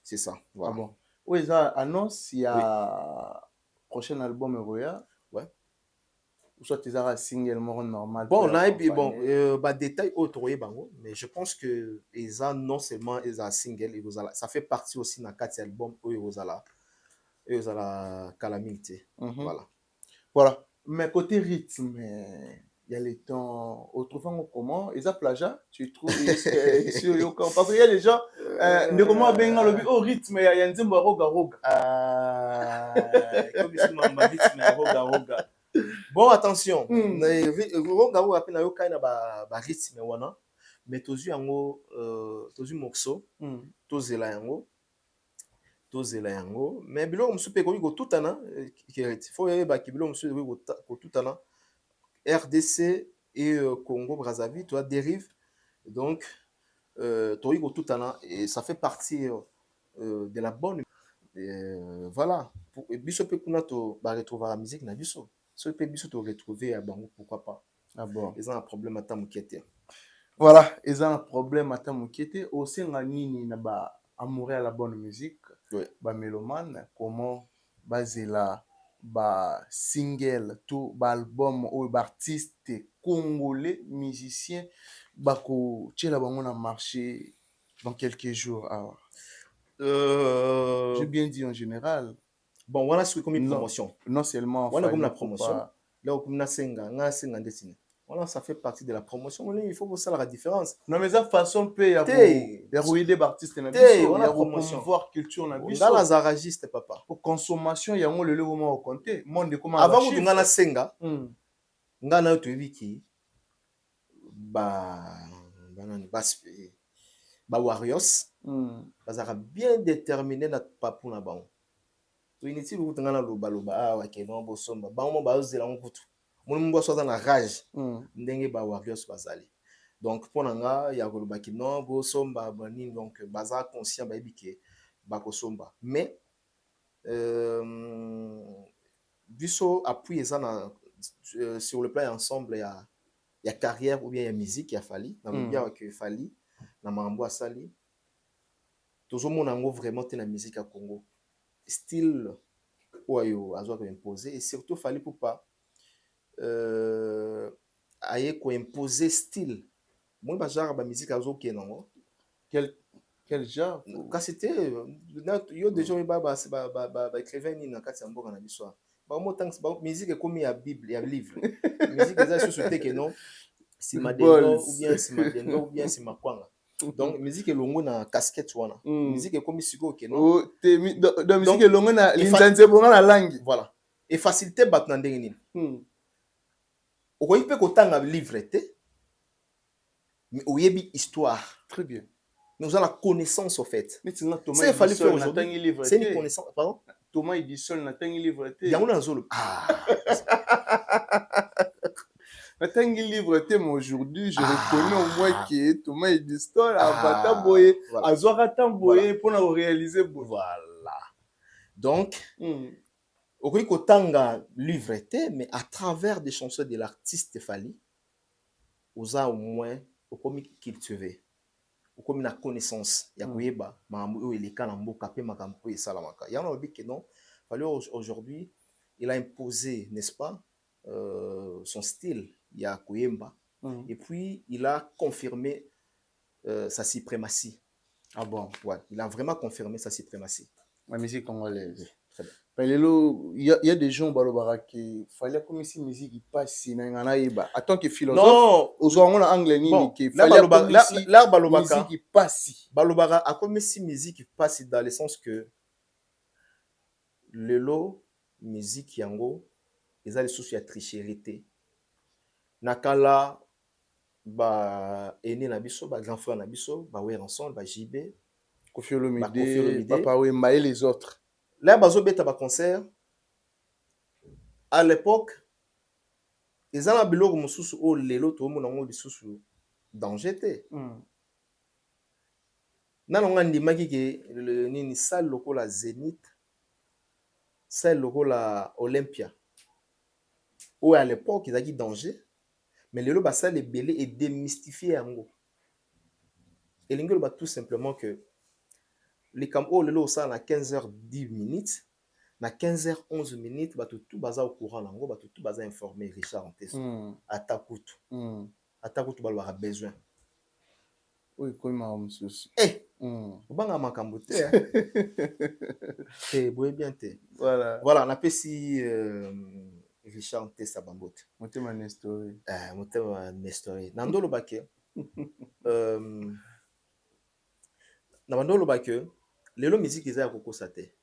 C'est ça. Voilà. Ah bon. Oui, ça annonce, il y a prochain album Roya. Ouais. Ou soit tu as un single normal. Bon, là, et puis bon, détail autre, mais je pense que ils non seulement ils ont un single, ça fait partie aussi dans 4 albums où ils ont la calamité. Voilà. Voilà. Mais côté rythme, il y a les temps. Autrefois, comment ils ont plagiat, tu trouves parce qu'il y a des gens, de comment bien au rythme, il y a un zimba roga roga. Comme je m'en rythme roga roga. Bon, attention. Roga roga après na yo kaina ba rythme wana, mais tozu yango tozu morceau, tozela yango. Mais biloko musu pe ko tutana, il faut yeba ki biloko musu ko tutana. RDC et Congo Brazzaville, tu as dérive. Donc tout et ça fait partie de la bonne voilà pour biso pe kuna to ba retrouver la musique na biso so pe biso to retrouver à bango, pourquoi pas. Ah bon, ils ont un problème à tamukete. Voilà, ils ont un problème à tamukete au sein nini na ba amoureux à la bonne musique. Oui. Ba mélomane comment bazela ba single tout ba album ou ba artiste congolais musicien bako tchela bango na marché dans quelques jours. J'ai bien dit en général. Bon, voilà ce comme une promotion. Non seulement voilà comme la promotion. Là comme na senga dessiné. Voilà, ça fait partie de la promotion. Il faut que ça la différence. Non mais ça façon peut y avoir des artistes na biso, on a promotion voir culture na biso. Dans la zaragiste papa. Pour consommation, il y a un le moment au compter. Monde comment avant que tu ngana senga. Ngana to wiki ba warriors. Bazara bien déterminé na papu na bango. To inutile que ngana loba wa ke no bosomba. Bango ba ozela ngutu. Mon soit dans la rage ndenge ba warriors bazali. Donc pour nanga ya koloba ki non bo somba bani, donc baza conscient ba ebike ba ko somba, mais biso appui ça na sur le plan ensemble ya carrière ou bien ya musique ya Fally na bien que Fally na mambo asali toujours mon ango vraiment te na musique à Congo style oyo azo ko imposer, et surtout Fally Ipupa aye ko imposer style moi ba genre ba musique azo ke non quel genre quand c'était yo déjà ba écrivain ni na kati mboka na biso ba mo tanks ba musique comme ya bible ya livre musique za société que non si madeno ou bien si madeno ou bien si makwanga. Donc musique elongo na casquette wana musique comme siko ke non donc musique elongo na linzanze bonga na langue, voilà, et facilité bat na ndenge nini okoyi pe kotanga livre te mais oyebi histoire. Très bien. Nous avons la connaissance au fait. Mais sinon Thomas il fallait faire aujourd'hui. C'est une connaissance. Pardon? Thomas il dit seul na tangi livre te. Il y a un zolo. Na tangi livre te, mais aujourd'hui je reconnais au moins que Thomas il dit seul à bata boye azora tamboye pour na réaliser. Voilà. Donc okoyi kotanga livre te, mais à travers des chansons de l'artiste Fally oza au moins okomi cultiver. Comme la connaissance ya koyeba mambo eleka na mboka pe makambo e salamaka ya na biki non Fally aujourd'hui il a imposé, n'est-ce pas, son style ya koyemba et puis il a confirmé sa suprématie. Ah bon, ouais, il a vraiment confirmé sa suprématie la musique congolaise. Très bien. Il y a des gens qui fallait comme si musique il passe en tant que philosophe. Non, aux en anglais ni qui fallait musique qui passe. Balobara a comme si musique qui passe dans le sens que le lot musique yango ils a les soucis à tricherité. Nakala ba ene na biso ba grand frère na biso ba ouais ensemble ba JB Koffi Olomide papa ouais mbaye les autres. Là, bazo beta ba concert. À l'époque, ils ont biloko mususu o lelo to mona ngo lisusu danger te. Nana ngandi maki ke nini salle lokola Zénith, salle lokola Olympia. Ou à l'époque, ils ont dit danger. Mais le basa les belé et démystifié yango. Et l'ingélo ba tout simplement que les campo le ça na 15h10 na 15h11 ba tout baza au courant lango ba tout baza informé Richard Nteso. Atakutu. Atakutu ba a besoin. Oui, comment on se Eh, banga makambo te. Te boye bien te. Voilà, on appelle si Richard Ntesa Bambote. Motema Nestori. Motema Nestori. Nandolo bake. Nandolo bake. Lelo musique eza ya kokosa te.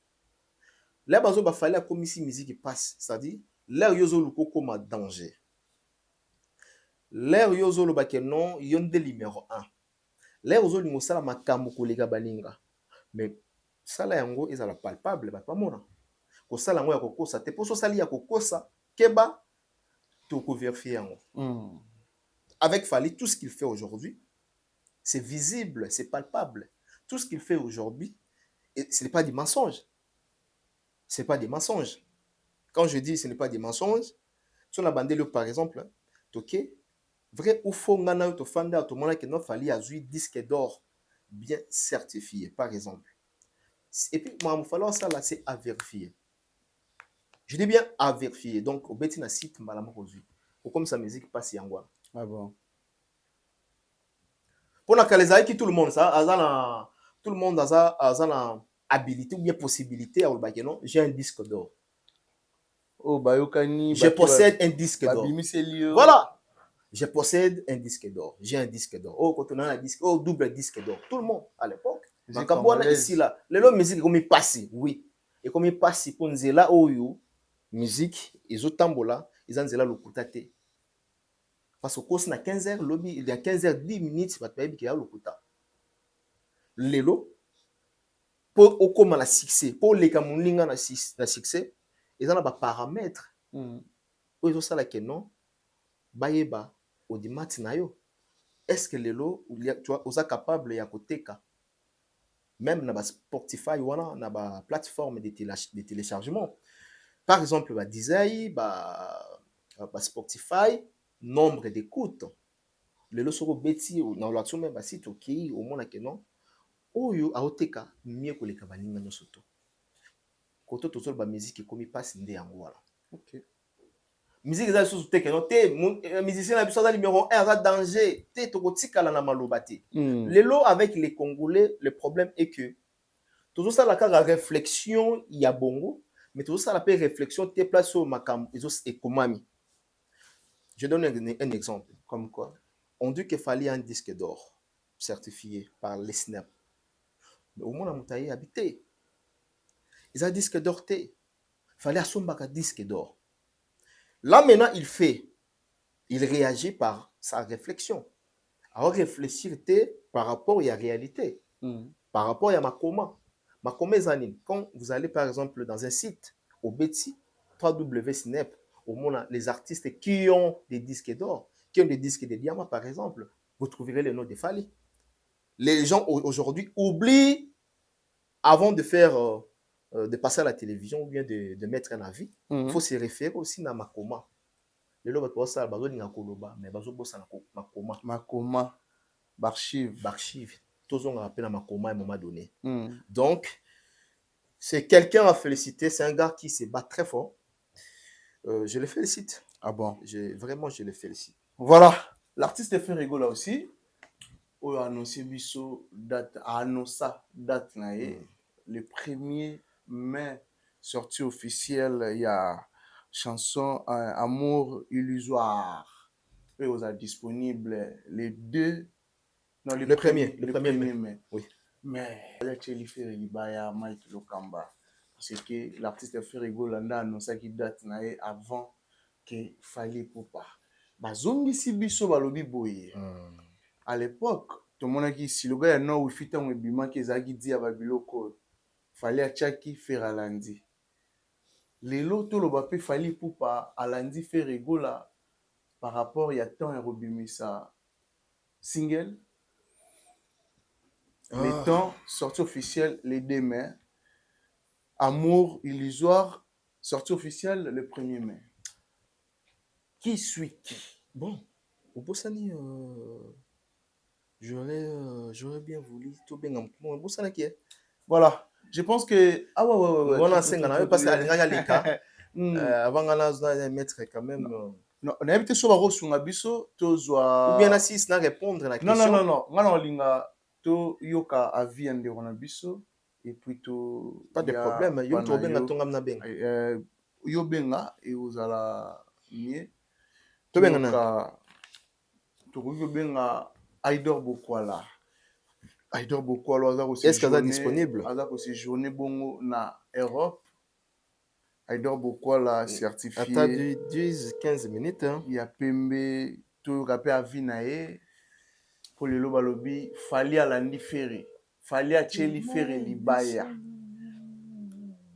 Là bazo ba fallait comme ici musique passe, c'est-à-dire l'air yozo luko comme danger. L'air yozo lo bake non yonde numéro 1. L'air yozo li mosala makambo kolega balinga. Mais sala yango ezala palpable ba pamona. Ko sala yango ya kokosa te poso sali ya kokosa keba to ko vérifier yango. Avec Fally, tout ce qu'il fait aujourd'hui, c'est visible, c'est palpable. Tout ce qu'il fait aujourd'hui, ce n'est pas des mensonges. Ce n'est pas des mensonges. Quand je dis ce n'est pas des mensonges, sur la bande par exemple, ok, vrai ou faux, ngana to fanda to mona que non Fally a eu disque d'or bien certifié, par exemple. Et puis moi, il falloir ça là, c'est à vérifier. Je dis bien à vérifier. Donc, au bêtise na site malama aujourd'hui. Ou comme sa musique passe yangwa. Ah bon. Pour la calaisaï qui tout le monde ça, azana tout le monde azana habilité ou bien possibilité à le non, j'ai un disque d'or. Oh bayokani. Je possède un disque d'or. Voilà. Je possède un disque d'or. J'ai un disque d'or. Oh, quand on a un disque, oh, double disque d'or. Tout le monde à l'époque. Donc, on a ici là. Les lots musique comme il passe, oui. Et comme il passe pour nous là, oh yo, musique, ils ont tambola, ils ont là le koutate. Parce que quand on a 15h, lobby, il y a 15h10, il va te dire le kouta. Les lots, pour au comment la succès, pour les kamoulinga la succès, ils ont des paramètres. Ils ont ça là que non, bayeba, au dimanche na yo. Est-ce que les lots, tu vois, ils sont capables de côté ka. Même dans Spotify ou dans la plateforme de téléchargement. Par exemple, Deezer, Spotify, nombre d'écoutes. Les lots sont bêtis ou dans l'autre même site ok au moins que non. Ou yo a oteka mieux que les cabaninga no soto. Quand tu as la musique comme il passe ndé yango wala. OK. Musique za sous te que non te musicien la puissance numéro 1 à danger te tokotika la na malobati. Les lots avec les Congolais, le problème est que toujours ça la réflexion il y a bongo mais toujours ça la réflexion te place au makam esos ekomami. Je donne un exemple comme quoi on dit qu'il fallait un disque d'or certifié par les SNAP. Mais au moins, on a habité. Ils ont un disque d'or. Il fallait assommer un disque d'or. Là, maintenant, il réagit par sa réflexion. Alors, réfléchir par rapport à la réalité. Par rapport à ma coma. Ma coma est anime. Quand vous allez, par exemple, dans un site, au Betty, www.snap, au moins, les artistes qui ont des disques d'or, qui ont des disques de diamants, par exemple, vous trouverez le nom de Fally. Les gens aujourd'hui oublient, avant de faire, de passer à la télévision ou bien de mettre un avis, il faut se référer aussi à Makoma. Les gens vont ça, mais Makoma, Barchive. Tous on appelle à Makoma à un moment donné. Donc, c'est quelqu'un à féliciter. C'est un gars qui se bat très fort. Je le félicite. Ah bon? Vraiment, je le félicite. Voilà. L'artiste Ferrego là aussi. On a annoncé date le 1er mai, sortie officielle, il y a chanson Amour illusoire. Et on a disponible les deux. Non, le premier mai. Oui. Mais il y a Mike Lokamba. Parce que l'artiste Ferrego là a annoncé qu'il date avant qu'il fallait pour pas. Bazongi si biso balobi boye. À l'époque, tout le monde a dit si le gars n'a pas fait un bima qui a dit à Babiloko, fallait à Tchaki faire à lundi. Les lots, tout le monde fallait pour pas à lundi faire rigola par rapport à temps et robimi ça single. Les temps sortie officielle les 2 mai. Amour illusoire sortie officielle le 1er mai. Qui suit qui? Bon, au Bossani, j'aurais bien voulu tout bien. Bon, Bossani qui est? Voilà. Je pense que... Ah ouais. On a 5 ans, parce que les cas, avant on a mettre quand même... Non, on a évité sur la route sur un biseau, ou bien à 6 à répondre à la question. Non. On a linga to yoka avis ande on a biseau et puis to pas de problème. Yo to benga tonga na benga. Yo benga et uzala nie. To benga na. To yo benga Aïdor Bokwala. Aïdor Bokwala aza aussi. Est-ce que ça disponible? Aza aussi journée bongo na Europe. Aïdor Bokwala certifié. Attends 10-15 minutes. Il y a Pembe, tout rappel à Vinae, pour le lobby, fallait à l'andi ferry, fallait à Cheli ferry libaya.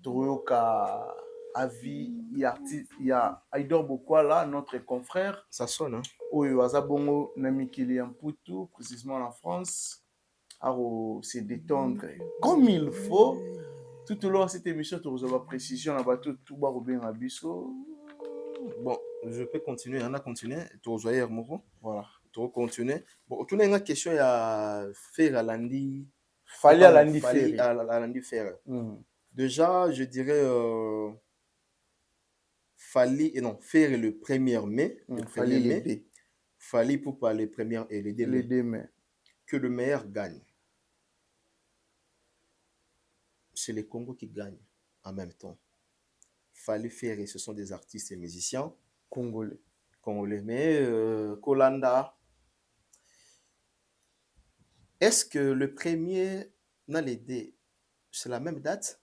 Toyoka avi, il y a Aïdor Bokwala, notre confrère. Ça sonne, hein? Oyo Azabongo Namikili Mputu, précisément en France, à se détendre comme il faut. Tout au long de cette émission, tu reçois précision à bateau tout bas au bien à Bisso. Bon, je peux continuer. On a continué. Tu reçois hier, Moro. Voilà. Tu vas continuer. Bon, tu as une question à faire à l'andi. Fallait à l'andi faire. Déjà, je dirais fallait, non, faire le 1er mai. Le 1er mai. Fallait pour parler 1er et les 2 mai. Que le meilleur gagne. C'est le Congo qui gagne en même temps. Fallait faire, et ce sont des artistes et musiciens congolais. Mais Kolanda, est-ce que le 1er n'a l'idée, c'est la même date?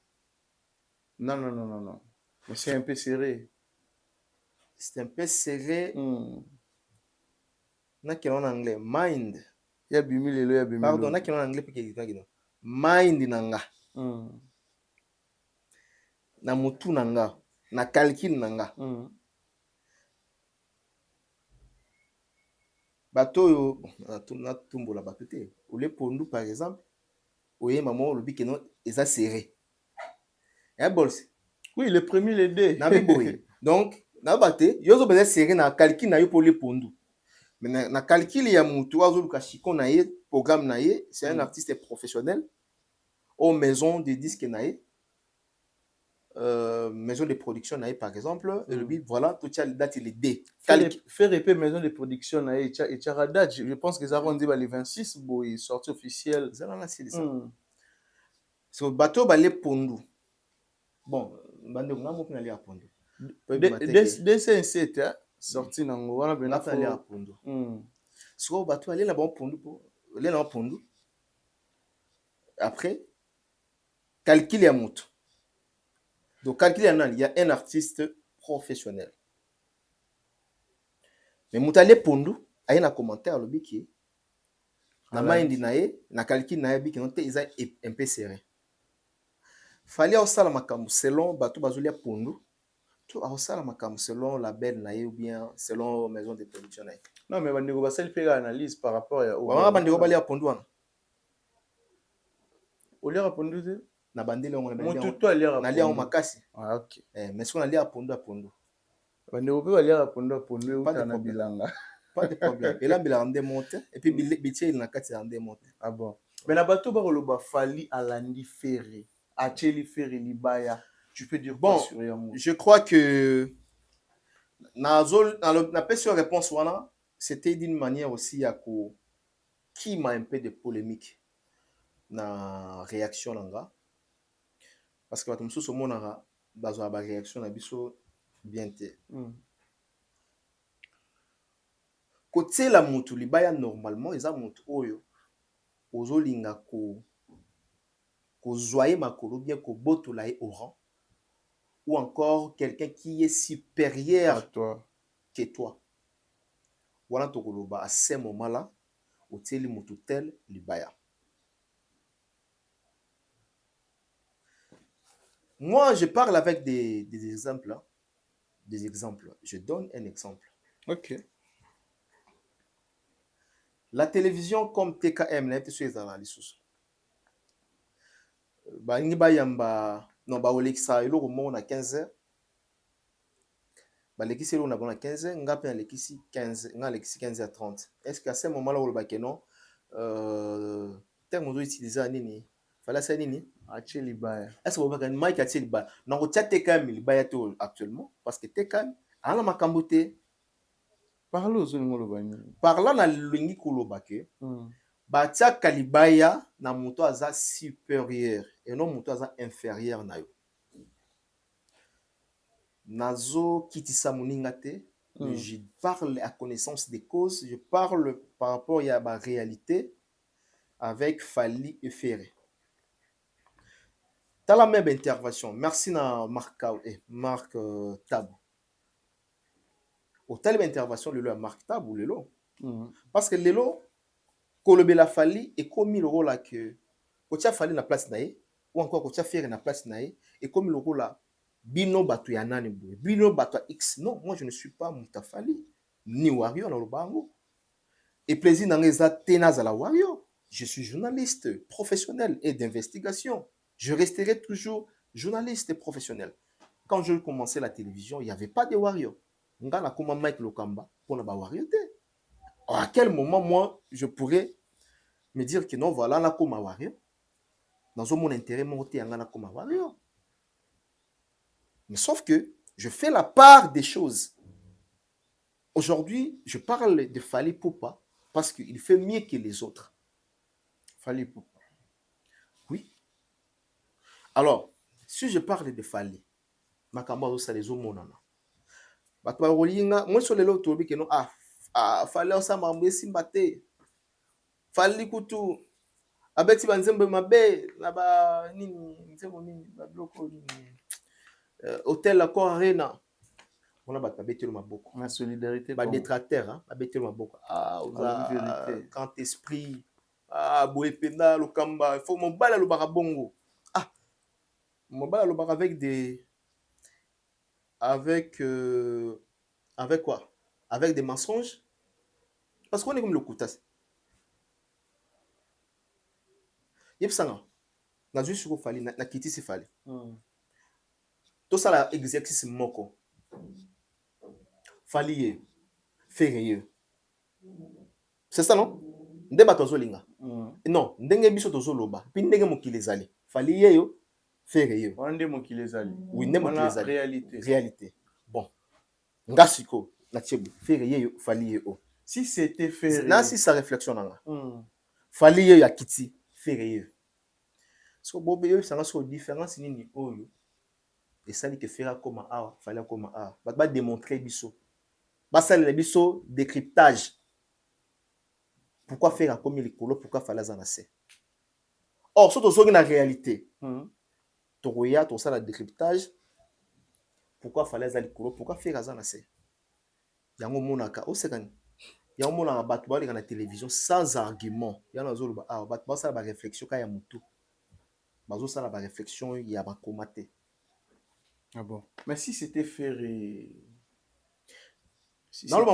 Non. Mais c'est un peu serré. C'est un peu serré. N'a qu'un en anglais, mind. Il y a bimile, pardon, n'a qu'un en anglais pour qu'il mind nanga. Na mutu nanga, na calcul nanga. Bato na tumbo la bato te. Ou les pondu par exemple, oye maman le bikeno eza serré. Et bolse. Oui, le premier les deux. Na biboyi. Donc na baté, yozo beza serré na calcul na yo pour les pondu. Mais na calcul ya mutu azo luka chiko na ye, programme na ye, c'est un artiste professionnel aux maisons de disques na ye. Maison de production par exemple et le but voilà tout ça date les D faire épée maison de production et date je pense que ça va dire les 26 boy sortie officielle ça là c'est ça so bateau balé pondu bon bande on a mo aller à pondu DC7 sorti nango wana bena aller à pondu so bateau aller là bon pondu pour aller là pondu après calcul ya moto. Donc, calculer il y a un artiste professionnel. Mais Moutale Pondu, il y a un commentaire le biki. Na mind nae, na calcul nae biki non te isa un peu serré. Fallait au sala makamu selon bateau bazulia Pondu. Tout au sala makamu selon label nae ou bien selon maison de production nae. Non mais bandeko ba sel faire analyse par rapport à au bandeko ba lia Pondu wana. Au lia Pondu te na bandele on na lia makasi. Ah OK. Mais ce qu'on a lia Pondu. Bandeko pe ba lia Pondu utana bilanga. Pas de problème. Et là bilanga monte et puis bitie il na kati ande monte. Ah bon. Mais na bato ba koloba fali alandi ferré. Acheli ferré libaya. Tu peux dire bon, je crois que na question réponse wana c'était d'une manière aussi à qui m'a un peu de polémique na réaction nanga parce que bato mosusu omonaka bazwa ba réaction na biso bien te kotiela mutu libaya normalement eza mutu oyo ozolinga kozwa ye makolo bien kobotola ye au rang ou encore quelqu'un qui est supérieur à toi que toi wana tokoloba à ce moment là otieli mutu tel libaya. Moi, je parle avec des exemples. Hein. Des exemples. Je donne un exemple. Ok. La télévision comme TKM, là, tu es dans l'issue. Bah, ni ba yamba, non ba Olexa, il au moment à 15h. balekisi eloko na bango na 15 nga mpe nalekisi 15 nga alekisi 15 à 30. Est-ce qu'à ce moment là olobaki non ntango ozoutilize nini fala asa nini atie libaya? est-ce que olobaka mike atie libaya nango tia tekami libaya te actuellement parce que tekami ana makambo te. Parle ozolinga oloba nini? Parla na lingi koloba ke batiaka libaya na moto aza supérieur et non moto aza inférieur na yo. Nazo kitisa moninga te. Je parle à connaissance des causes, je parle par rapport à ma réalité avec Fally et Ferré. T'as la même intervention. Merci na Marc Tabou. Au telle intervention le Marc Tabou lelo. Parce que lelo kolobe la Fally et comme le rôle là que kotia Fally na place nae ou encore kotia Ferré na place nae et comme le rôle là bino bato ya nani boye bino bato X. Non, moi je ne suis pas Moutafali ni Wario na lobango et plaisir na ngeza tenaza la Wario. Je suis journaliste professionnel et d'investigation. Je resterai toujours journaliste et professionnel. Quand je commençais la télévision, il n'y avait pas de Wario. Nga na koma Mike Lokamba pour na ba Wario te. À quel moment moi je pourrais me dire que non voilà na koma Wario dans mon intérêt monter nga na koma Wario. Mais sauf que je fais la part des choses. Aujourd'hui, je parle de Fally Ipupa parce qu'il fait mieux que les autres. Fally Ipupa. Oui. Alors, si je parle de Fally, Makamba ça les omonana. Bato rolinga, moi sur les lots tobi que non Fally ça mambe simbate. Fally kutu abeti banzembe mabe na ba nini nzembo nini ba bloko nini. Hôtel Accor Arena. On a battu le maboko. La solidarité. Ba détracteur, hein, battu le maboko. Vérité. Quand esprit, boependa Lokamba, il faut mon bala le barabongo. Mon bala le bar avec des avec quoi? Avec des mensonges. Parce qu'on est comme le Koutas. Yep sanga. Na juste sur Fally na kiti se Fally. Tout ça là exercice moko. Fally Ferré. C'est ça non? Ndeba tozolinga. Non, ndenge biso tozoloba. Puis ndenge mokili ezali. Fally yo Ferré. Ndenge mokili ezali. Oui, ndenge mokili ezali. Réalité. Bon. Ngasiko na tiebu. Ferré yo Fally yo. Si c'était Ferré. Là si sa réflexion nanga. Fally yo ya kiti Ferré. So bobe yo sanga so différence nini oyo. Et ça dit que faire comme A, fallait comme A. Va démontrer biso. Va ça le biso décryptage. Pourquoi faire comme les colos, pourquoi fallait ça nasser. Or, surtout sur la réalité. Toroya, tout ça le décryptage. Pourquoi fallait ça les colos, pourquoi faire ça nasser. Yango monaka au second. Yango monaka batwa dans la télévision sans argument. Yango zolo batwa ça la réflexion kaya mutu. Bazo ça la réflexion ya ba komate. Ah bon. Mais si c'était Ferré. Si non,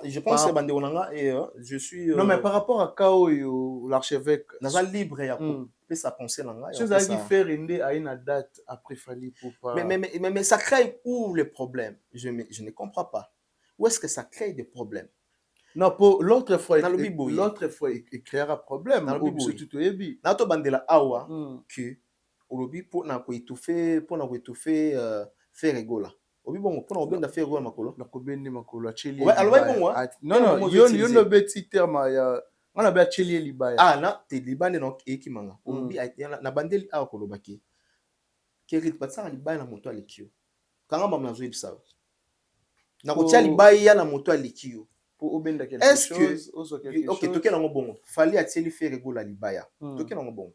je pense que Bande Onanga et je suis. Non, mais par rapport à Kao, l'archevêque. Dans un libre, il y a sa pensée. Si vous avez dit Ferré à une date après Fally Ipupa. Mais ça crée où les problèmes? Je ne comprends pas. Où est-ce que ça crée des problèmes? Non, pour l'autre fois, il créera problème. Dans le Biboui. Dans le Bandela Awa, que Olobi pour étouffer faire égola. Obi bon pour obenda faire égola makolo. Na kobende makolo acheli. Ouais, alors bon non, yo no beti terme ya on a ba acheli libaya. Ah na te libane donc ekimanga. Olobi na bandeli awa kolobaki. Kerit patsa libaya na moto alikio. Kanga ba mnazo ibisa. Na kotia libaya na moto alikio. Pour obenda quelque chose, OK, toke na ngobongo. Fally atieli faire égola libaya. Toke na ngobongo.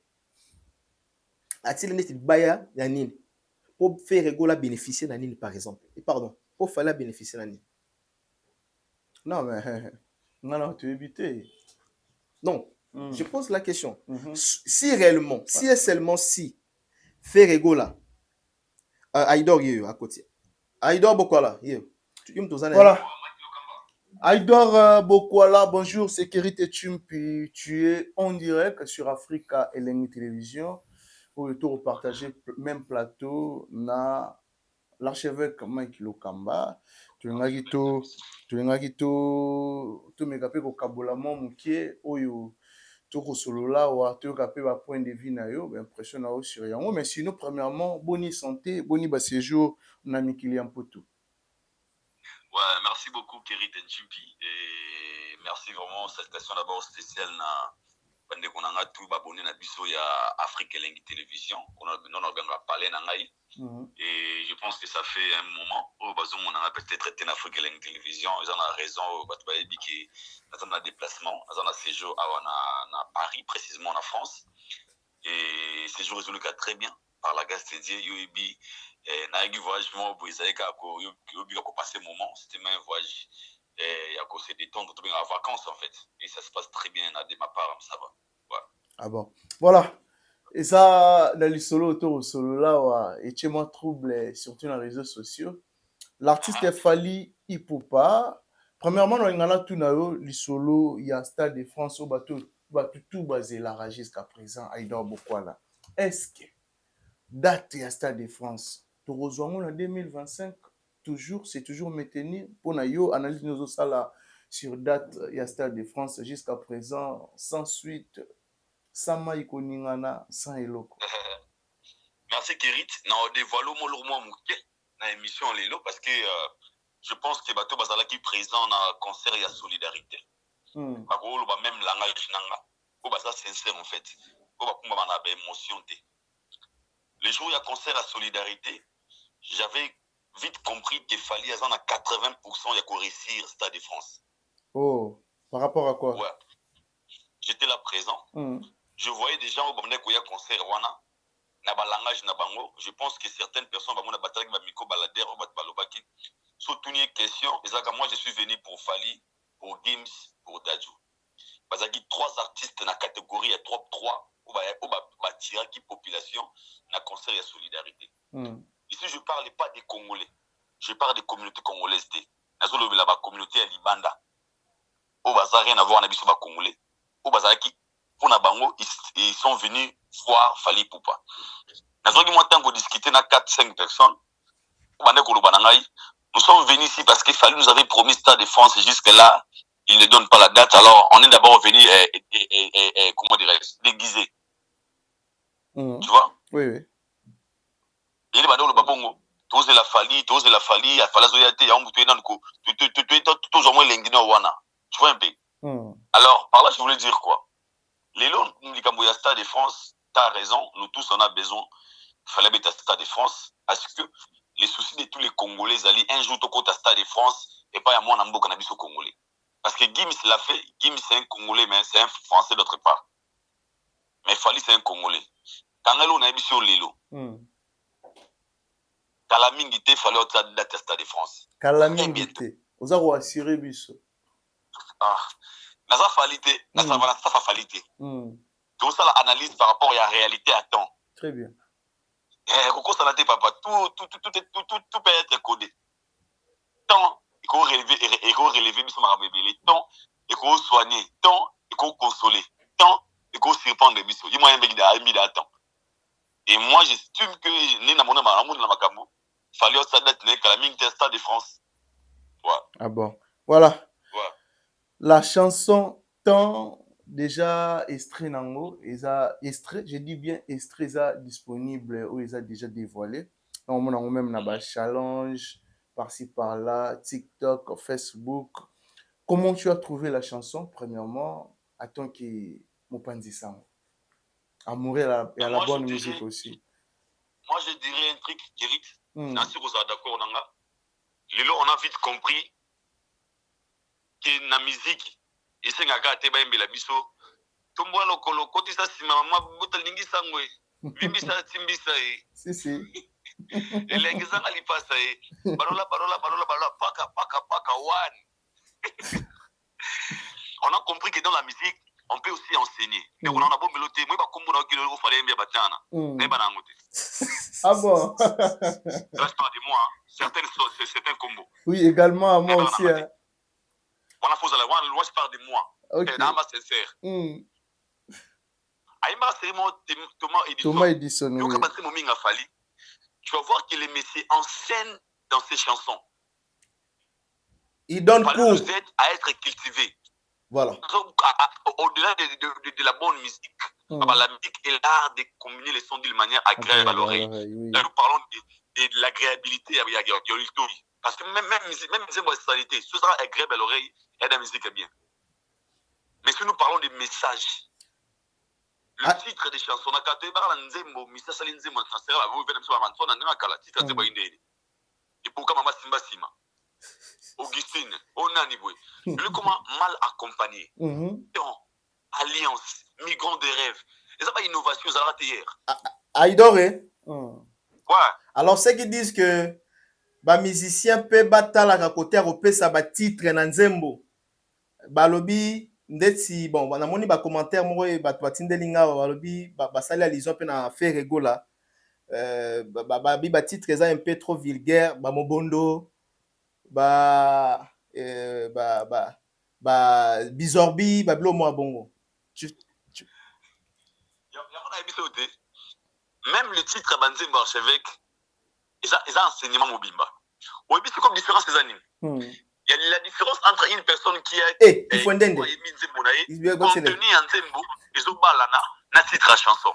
A-t-il net libaya ya nini pour faire égola bénéficier na nini par exemple et pardon pour Fally bénéficier na nini. Non mais non tu éviter. Non, je pose la question. Si réellement, si et seulement si faire égola Aïdor yo à côté. Aïdor Bokwala yo. Voilà. Aïdor Bokwala, bonjour, sécurité Tumpi, tu es en direct sur Africa Eleni Télévision. Pour le tour partager même plateau na l'archevêque Mike Lokamba, tolingaki to meka pe kokabola mwa mokie oyo tokosolola wa toyoka pe ba point de vue na yo ba impression na yo sur yango. Mais sinon premièrement boni santé, boni ba séjour na mikili ya Mputu. Ouais, merci beaucoup Kerit Nchimpi et merci vraiment cette question d'abord spéciale na bande konanga tout babonné na biso ya Afrique Elengi Télévision. On a bien parlé na ngai. Et je pense que ça fait un moment où on a peut-être été en Afrique Elengi Télévision, ils ont raison batu ba yebi ki na déplacement, ils ont un séjour à Paris précisément en France. Et séjour résolu très bien par la gaz dédiée yobi na un voyage mo boisaika ko yobi ko passer moment, c'était un voyage et à cause des temps de en vacances en fait et ça se passe très bien de ma part, ça va. Ouais. Ah bon. Voilà. Et ça, dans les solos autour au solo là, et chez moi trouble, surtout dans les réseaux sociaux. L'artiste Fally Ipupa. Premièrement, on a tout dans les solos, il y a Stade de France au bateau, tout basé là jusqu'à présent. Aïda Bokwala. Est-ce que date il y a Stade de France, tu rejoins en 2025, toujours, c'est toujours maintenu pour nous analyse nos là sur date il y a Stade de France jusqu'à présent, sans suite. Sama ikoningana sans eloko. Merci Kerit. On dévoile mon na émission lelo parce que je pense que bato bazala qui présent na concert ya solidarité. Bakolo ba même langage nanga. Ko baza sincère en fait. Ko ba kumba na ba émotion té. Le jour il y a concert à solidarité, j'avais vite compris qu'il fallait à 80% ya ko réussir Stade de France. Oh, par rapport à quoi? Ouais. J'étais là présent. Je voyais des gens au Bamnek Oya concert wana na balangage na bango. Je pense que certaines personnes ba mona bataki ba miko balader au bat balobaki. Surtout une question, ezaka moi je suis venu pour Fally, pour Gims, pour Dadju. Bazaki 3 artistes na catégorie ya top 3 ou ba tira qui population na concert ya solidarité. Ici je parle pas des Congolais. Je parle des communautés congolaises. Nazo lobela ba communauté ya Libanda. O baza rien à voir na biso ba Congolais. O bazaki pour Nabango, ils sont venus voir Fally Ipupa. Nous avons discuté avec 4-5 personnes. Nous sommes venus ici parce que Fally nous avait promis Stade de France et jusque-là, il ne donne pas la date. Alors, on est d'abord venu, comment dirais-je, déguisé. Tu vois? Oui, oui. Il est dans le babongo. Tous la Fally, à Falazoyate, tu vois un peu. Alors, par là, je voulais dire quoi? Les lots, nous Stade de France, tu as raison, nous tous on a besoin. Il fallait mettre Stade de France parce que les soucis de tous les Congolais allaient un jour au côté Stade de France et pas à moi en cannabis au Congolais. Parce que Gims l'a fait, Gims c'est un Congolais, mais c'est un Français d'autre part. Mais Fally c'est un Congolais. Quand on a mis sur les lots, Kalamingité, fallait au date Stade de France. Kalamingité, vous avez assuré biso. Ah. Naza falité, naza falité. Tout ça l'analyse par rapport à la réalité à temps. Très bien. Pourquoi ça n'a pas papa, tout peut être codé. Tant il faut relever mis ma bébé, tant il faut soigner, tant il faut consoler, tant il faut surprendre bis. Dis-moi un mec d'attend. Et moi j'estime que né na mona malamu na makambo, fallait au stade de Kalaming Stade de France. Ouais. Ah bon. Voilà. Ouais. La chanson tant déjà extrait nango, extrait, je dis bien extrait ça disponible ou ils a déjà dévoilé. On a même na challenge par-ci par-là, TikTok, Facebook. Comment tu as trouvé la chanson premièrement à ton qui Mopanzi Sam? Amour et à la bonne musique aussi. Moi je dirais un truc Kerit, Nancy vous êtes d'accord nanga. Lelo on a vite compris que na musique esengaka te bayembela biso tombola lokolo kotisa sima mama botalingi sangwe bimbisa timbisa si elengi zanga lipasa barola paka one. On a compris que dans la musique on peut aussi enseigner. Donc on a bon mélodie moi ba kombo na kilo fallait mbia batana mais bana ngote. Ah bon. Reste pas de moi, certains combos. Oui, également à moi aussi. On a posé la one, moi je parle de moi. Okay. Dans ma sincère. Aïma c'est moi Thomas Edison. Thomas Edison. Donc quand c'est mon minga Fally. tu vas voir que les messieurs en scène dans ses chansons. Il donne cours. Nous aide à être cultivés. Voilà. Au-delà de la bonne musique, la musique est l'art de combiner les sons d'une manière agréable à l'oreille. Oui. Là, nous parlons de l'agréabilité à l'auditoire. Parce que même musique sexualité, ce sera agréable à l'oreille et la musique est bien. Mais si nous parlons des messages, le titre des chansons, on a quand même Nzembo, Mr. Saline Nzembo, transféré à vous, venez sur la manson, on a un titre Nzembo Indé. Et pourquoi Mama Simba Sima, Augustine, Onaniboué, le comment mal accompagné, alliance, migrants des rêves, et ça pas innovation, ça a raté hier. Aïdoré. Ouais. Alors, ceux qui disent que les musiciens peuvent battre à côté à ça ba titre na Nzembo, balobi ndeti bon na moni ba commentaire mo ba batindelinga balobi ba sali alison pe na faire rigola ba titre ça un peu trop vulgaire ba mobondo ba bizorbi ba blo mo bongo. Même le titre Banzembo Archevêque, ils ont enseignement mobimba. Oui, c'est comme différence des animes. Il y a la différence entre une personne qui a contenu en Nzembo et Zobalana na titre à chanson.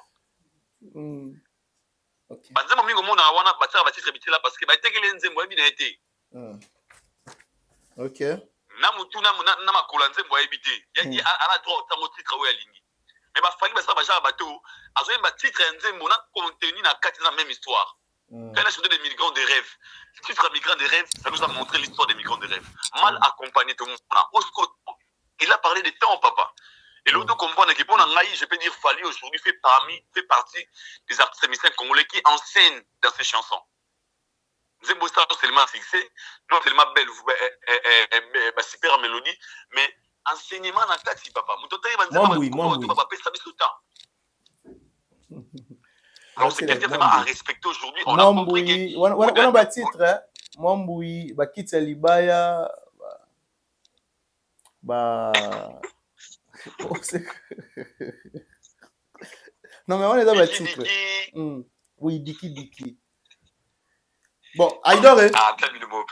Banzembo mingo mona wana batira ba titre bitela parce que ba tekele Nzembo ebi na été. OK. Na mutu na makolo Nzembo ebité. Il y a ala droit au titre wa lingi. Mais ba fali ba sa ba ja bateau, azoye ba titre Nzembo na contenu na quatre dans la même histoire. Quand on a chanté des migrants des rêves, le titre Migrants des rêves, ça nous a montré l'histoire des migrants des rêves. Mal accompagné tout le monde. Il a parlé des temps, papa. Et l'autre comprend que pour Nangaï, je peux dire Fali aujourd'hui fait partie des artistes musiciens congolais qui enseignent dans ses chansons. Nzembo Star non seulement fixé, non seulement belle, super mélodie, mais enseignement dans le taxi, papa. Alors, c'est quelqu'un vraiment à respecter aujourd'hui. On a compris que... On a titre, Mwamboui, Bakitsa Libaya, non, mais on est dans le titre. Oui, Diki. Bon, Aïdor,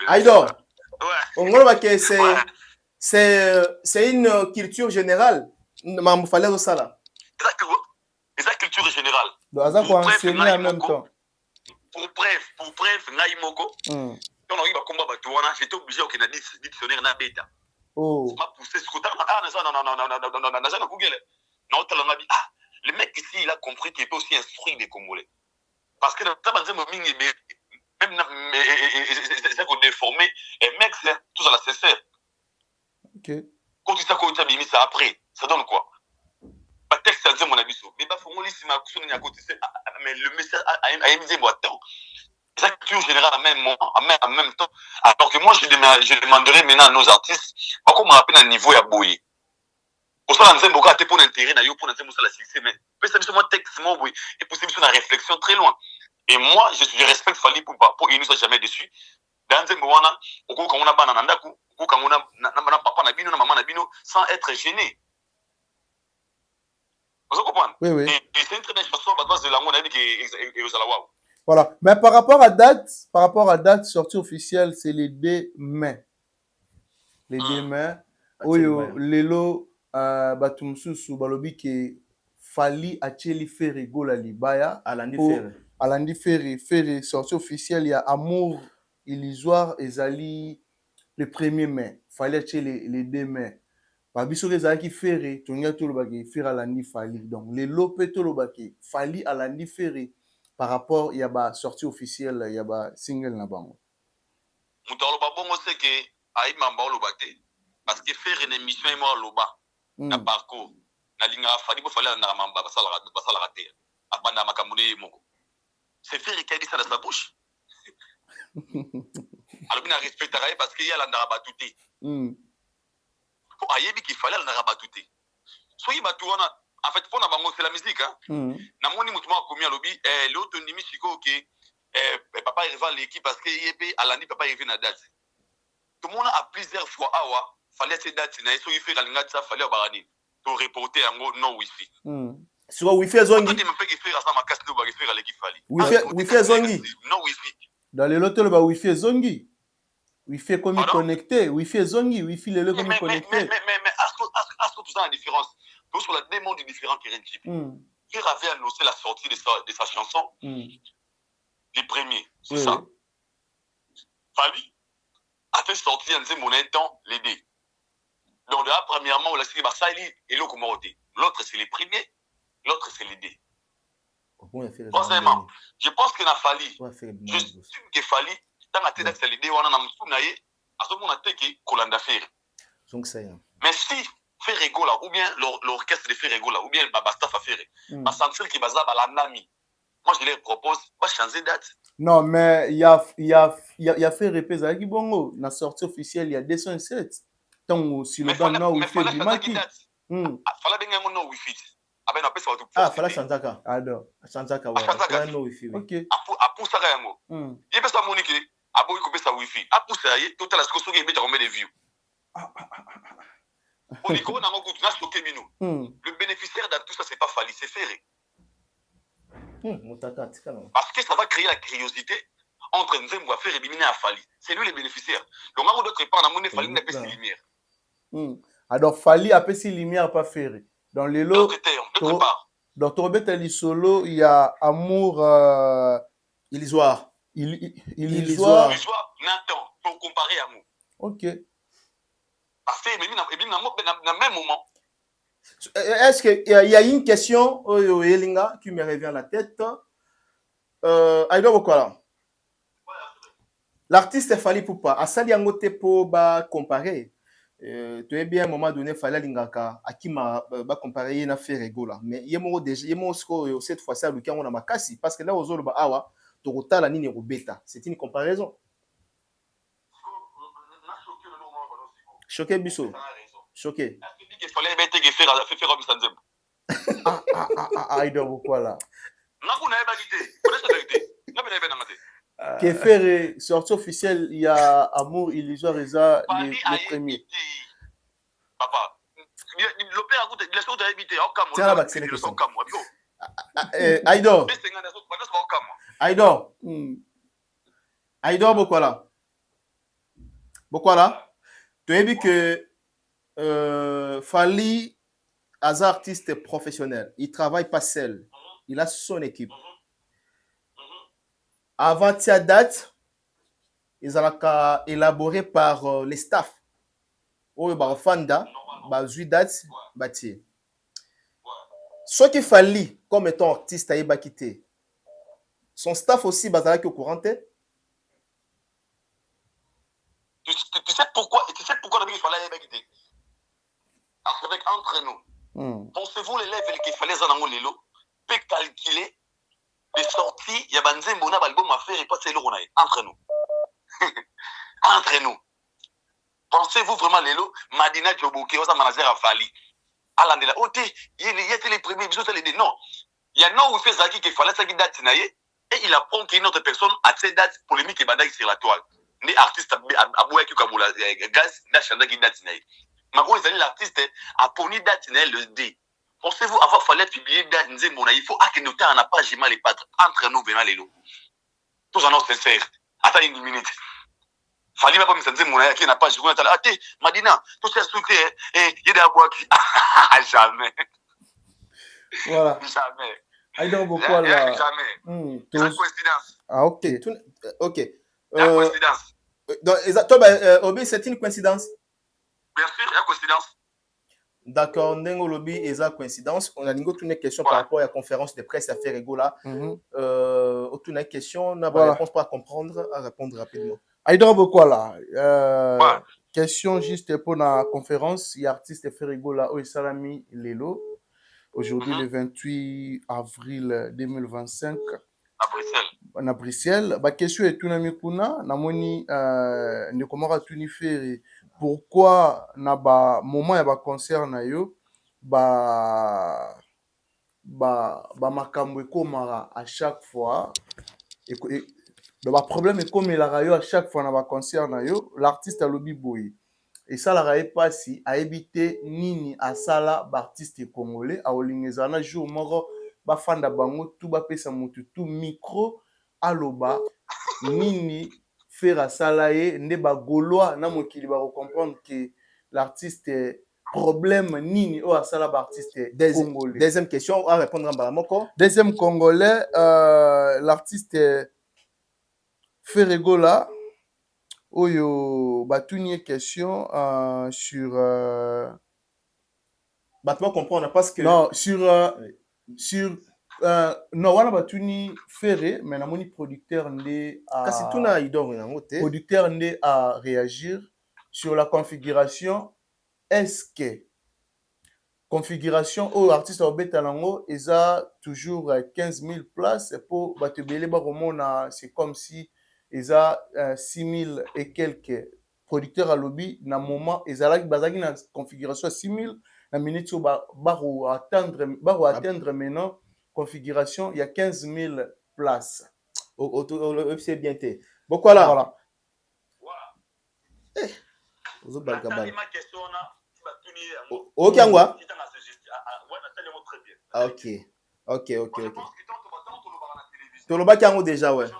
Aïdor. Ouais. C'est une culture générale. Il fallait de ça là. C'est la culture générale. Donc, ça faut enseigner en même temps. Pour bref, Ngaï Moko. Quand on a eu un combat, j'étais obligé de faire un dictionnaire na bêta. Oh. Ça m'a poussé ce côté. Non, le mec ici, il a compris qu'il peut aussi instruire des Congolais. Parce que dans même c'est qu'on est formé, et mec, c'est tout ça la sincère. Ok. Quand tu sais qu'on t'a mis ça après, ça donne quoi? Pas texte, ça dit mon avis. Mais pas faut moi laisser ma couche à côté. Mais le message a émis moi attends. C'est la culture générale en même temps. Alors que moi, je demanderais maintenant à nos artistes, comment on appelle un niveau à bouillir. Pour ça, on a beaucoup pour l'intérêt, pour l'intérêt, pour la succès, mais c'est seulement texte, et pour ça, la réflexion très loin. Et moi, je respecte Fali pour il nous a jamais déçu. Dans un moment, quand on a banana, quand on a papa nabino, maman nabino, sans être gêné. Vous comprenez? Oui. Et c'est une très belle chanson, parce que l'amour n'a dit que vous allez voir. Voilà. Mais par rapport à date, sortie officielle, c'est les 2 mai. Les 2 mai. Oyo, lelo, batumsusu, balobi ke Fali Acheli Ferry Gola Libaya. Alandi Ferry, sortie officielle, il y a Amour illusoire et Zali le 1er mai. Fali Acheli les 2 mai. Babiso les Zali Ferry, Tonya Tolobaki, Ferry Alandi Fali. Donc, les Lopé Tolobaki, Fali Alandi Ferry. Par rapport, il y a une sortie officielle, il y a un single na bango. Moutalo babongo c'est que aïe mamba olobate parce que faire une émission et moi loba na parcours na linga fali bo fali na mamba basala rater abanda makamune moko. C'est faire qui a dit ça dans sa bouche. Alors bien respecter parce qu'il y a la narabatouté. Pour aïebi qu'il fallait la narabatouté. Soyez batouana. En fait, pour nous, c'est la musique. Namoni mutumo akomi alobi l'autre nimi chiko que papa arrive l'équipe parce que yebe alandi papa arrive na date. Tout le monde a plusieurs fois awa fallait cette date na eso il fait la linga ça fallait barani pour reporter en non wifi. Sur Wi-Fi zongi. Wi-Fi zongi. Non Wi-Fi. Dans les lots le Wi-Fi zongi. Wi-Fi comme connecté, Wi-Fi zongi, Wi-Fi le comme connecté. Mais est-ce que tu as la différence? Pour sur la démon du différent qui est Frère avait annoncé la sortie de sa chanson. Les premiers, c'est ça. Fali a fait sortir en mon temps les dés. Donc là, premièrement, on l'a dit, et l'autre c'est les premiers, l'autre c'est les dés. Troisièmement, je pense que n'a Fali, je suis que Fali, dans la tête c'est les dés, on a un à ce moment-là, que Kolanda fait. Mais si Ferrego là, ou bien l'orchestre de Ferrego là, ou bien le Babasta a fait, va sentir qu'il va la nami. Moi, je leur propose, va changer de date. Non, mais il y a fait répéter avec Bongo. La sortie officielle, il y a 207. Tant si le ban non Wi-Fi du maki. Fala bien un no Wi-Fi. Ah, fala Santaka. Ado. Santaka ouais. No Wi-Fi. OK. A pour ça yango. Il peut ça monique, a beau couper sa Wi-Fi. A pour ça y tout à la scoso qui met combien de views. On dit qu'on a un coup de nas stocké mino. Le bénéficiaire de tout ça c'est pas Fali, c'est Ferré. Parce que ça va créer la curiosité entre Nzembo à faire éliminer à Fali. C'est lui le bénéficiaire. Donc, on d'autres part, on a Fali n'a pas ses lumières. Alors, Fali a pas ses lumières pas faire. Dans les lots, d'autre part. Dans Torbet Ali Solo, il y a Amour Illusoire. Illusoire. Nathan, pour comparer Amour. OK. Parce que, mais dans le même moment. Est-ce qu'il y a une question Elinga qui me revient à la tête? Aïdo Bokwala. L'artiste Fali Poupa, à Sali Angote pour comparer. Tu es bien à un moment donné, Fali Lingaka, à qui m'a comparé, il a fait rigola. Mais il y a déjà, cette fois-ci, on a ma casse. Parce que là, aux autres, awa, Torota la nini bêta. C'est une comparaison. Choqué Bissot. Choqué. Il fallait mettre que faire comme ça. Ah, il doit beaucoup là. Non, vous n'avez pas quitté. Vous n'avez pas quitté. Que faire sortie officielle, il y a Amour, Illusoire et ça, les premiers. Papa, l'opéra, il laisse tout habiter. Tiens la vaccine que ça. Aïdo. Aïdo. Aïdo, Bokwala. Bokwala. Tu as vu que Fali, un artiste professionnel, il travaille pas seul, il a son équipe. Avant cette date, ils ont élaboré par les staffs. Ou par Fanda, par Zuidat, Bati. Ce qu'il fallait comme étant artiste à Ibakité, son staff aussi, bazalaki au courant. Tu sais pourquoi il fallait Ibakité? Avec entre nous. Pensez-vous l'élève qu'il fallait en lelo peut calculer les sorties, il y a Banzembo na album à faire et pas c'est l'oreille entre nous. Entre nous. Pensez-vous vraiment Lelo Madina Djoboké osa manager à Fali. Alandela ote, il y a les premiers bisous les deux non. Il y a non où fait Zaki qu'il fallait ça qui date naye et il apprend qu'une autre personne a cette date polémique et badaï sur la toile. Les artistes aboué qui comme la gaz na chanda qui date naye. Mais où est l'artiste a poni date naye le D. Pensez-vous avoir fallu publier date Nzembo na il faut que noter en a pas mal les pattes entre nous venant les lots. Tous en ont sincère. Attends une minute. Fali va pas me sentir mon qui n'a pas joué à la télé. Madina, tout ça souté et il y a des bois qui jamais. Voilà. Jamais. Aïdo Bokwala là. Jamais. C'est une coïncidence. Ah OK. OK. La coïncidence. Donc exactement Obi, c'est une coïncidence. Bien sûr, il y a coïncidence. D'accord, Nengo Lobby et ça coïncidence. On a une question par rapport à la conférence de presse à faire là. Aucune question, on a pas réponse pour comprendre, à répondre rapidement. Aïdo Bokwala. Question juste pour la conférence, il y a artiste Ferrigola au Salami Lelo. Aujourd'hui le 28 avril 2025 à Bruxelles. À Bruxelles. La question est tout namikuna namoni ne comment ratuni faire pourquoi na ba moment ya ba concert na yo ba makambo ekomara à chaque fois et le problème est comme la radio à chaque fois na ba concert na yo l'artiste a lobby boy et ça la pas si a évité nini à sala artiste congolais a olingezana jour moko ba fanda bango tout ba pesa mutu tout micro aloba nini faire à sala ye nde ba gaulois na mokili ba comprendre que l'artiste problème nini o à sala artiste congolais. Deuxième question à répondre en balamoko. Deuxième congolais l'artiste Ferregola Oyo batuni question sur Battement comprendre parce que non sur non wana batuni Ferré mais na moni producteur ndé kasi tuna idor na ngote producteur ndé à réagir sur la configuration est-ce que configuration au artiste obeta nango eza toujours 15 000 places pour batebele ba komona c'est comme si ils ont 6 000 et quelques producteurs à lobby. Dans le moment, ils ont une configuration à 6 000. Dans la minute où ils atteindre maintenant, configuration, il y a 15 000 places. C'est bien. Bon, voilà. Voilà. Ok, angwa. Ok. Toloba kiango déjà, ouais.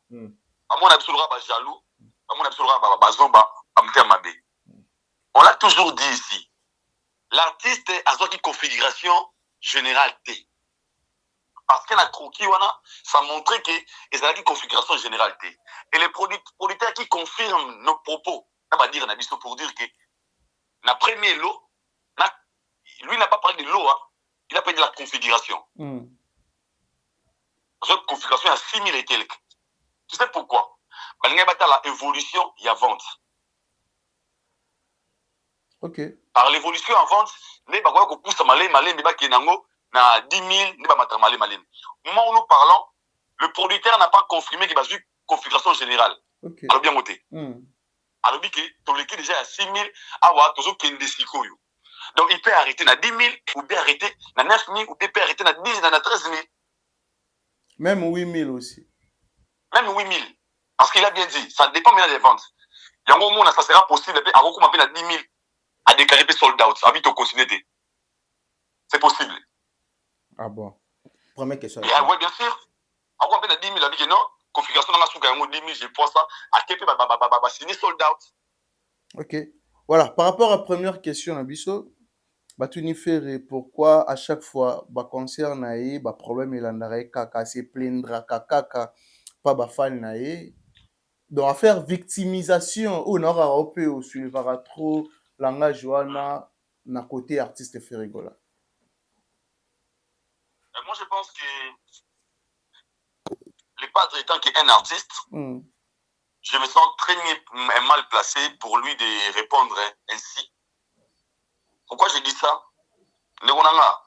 On l'a toujours dit ici. L'artiste a une configuration générale T. Parce qu'elle a croquis, ça montrait que y a une configuration générale T. Et les producteurs qui confirment nos propos, on va dire pour dire que la première lot, lui n'a pas parlé de l'eau, il a parlé de la configuration. Cette configuration a 6 000 et quelques. Tu sais pourquoi? Parce qu'il y a l'évolution, il y a vente. Ok. Par l'évolution en vente, les bagouas qu'on pousse à malé, mais bah qui nango na 10 000, les bah malé. Au moment où nous parlons, le producteur n'a pas confirmé qu'il y a une configuration générale. Ok. Alors bien noté. Alors bien que ton liquide déjà à 6 000, awa toujours qu'il y a des sikoyo. Donc il peut arrêter na 10 000 ou bien arrêter na 9 000 ou bien arrêter na 10 000, na 13 000. Même 8 000 aussi. Même 8 000. Parce qu'il a bien dit, ça dépend bien des ventes. Il y a un moment où ça sera possible, à recommander à 10 000 à déclarer sold out, à vite au continuité. C'est possible. Ah bon? Première question. Oui, bien sûr. À recommander à 10 000, à vite, non, configuration dans la souka, 10 000, je pense ça, à Kepe, signer sold out. Ok. Voilà, par rapport à la première question, Nabiso, Batuni Ferré, pourquoi à chaque fois, concert naïe, problème il en a kaka, c'est plaindra kaka, pas fan naïe. Donc, à faire victimisation, on aura un peu au suivra trop langage joana na côté artiste Ferregola. Moi, je pense que le padre étant qu'un artiste, je me sens très mal placé pour lui de répondre ainsi. Pourquoi je dis ça? Le Gonanga,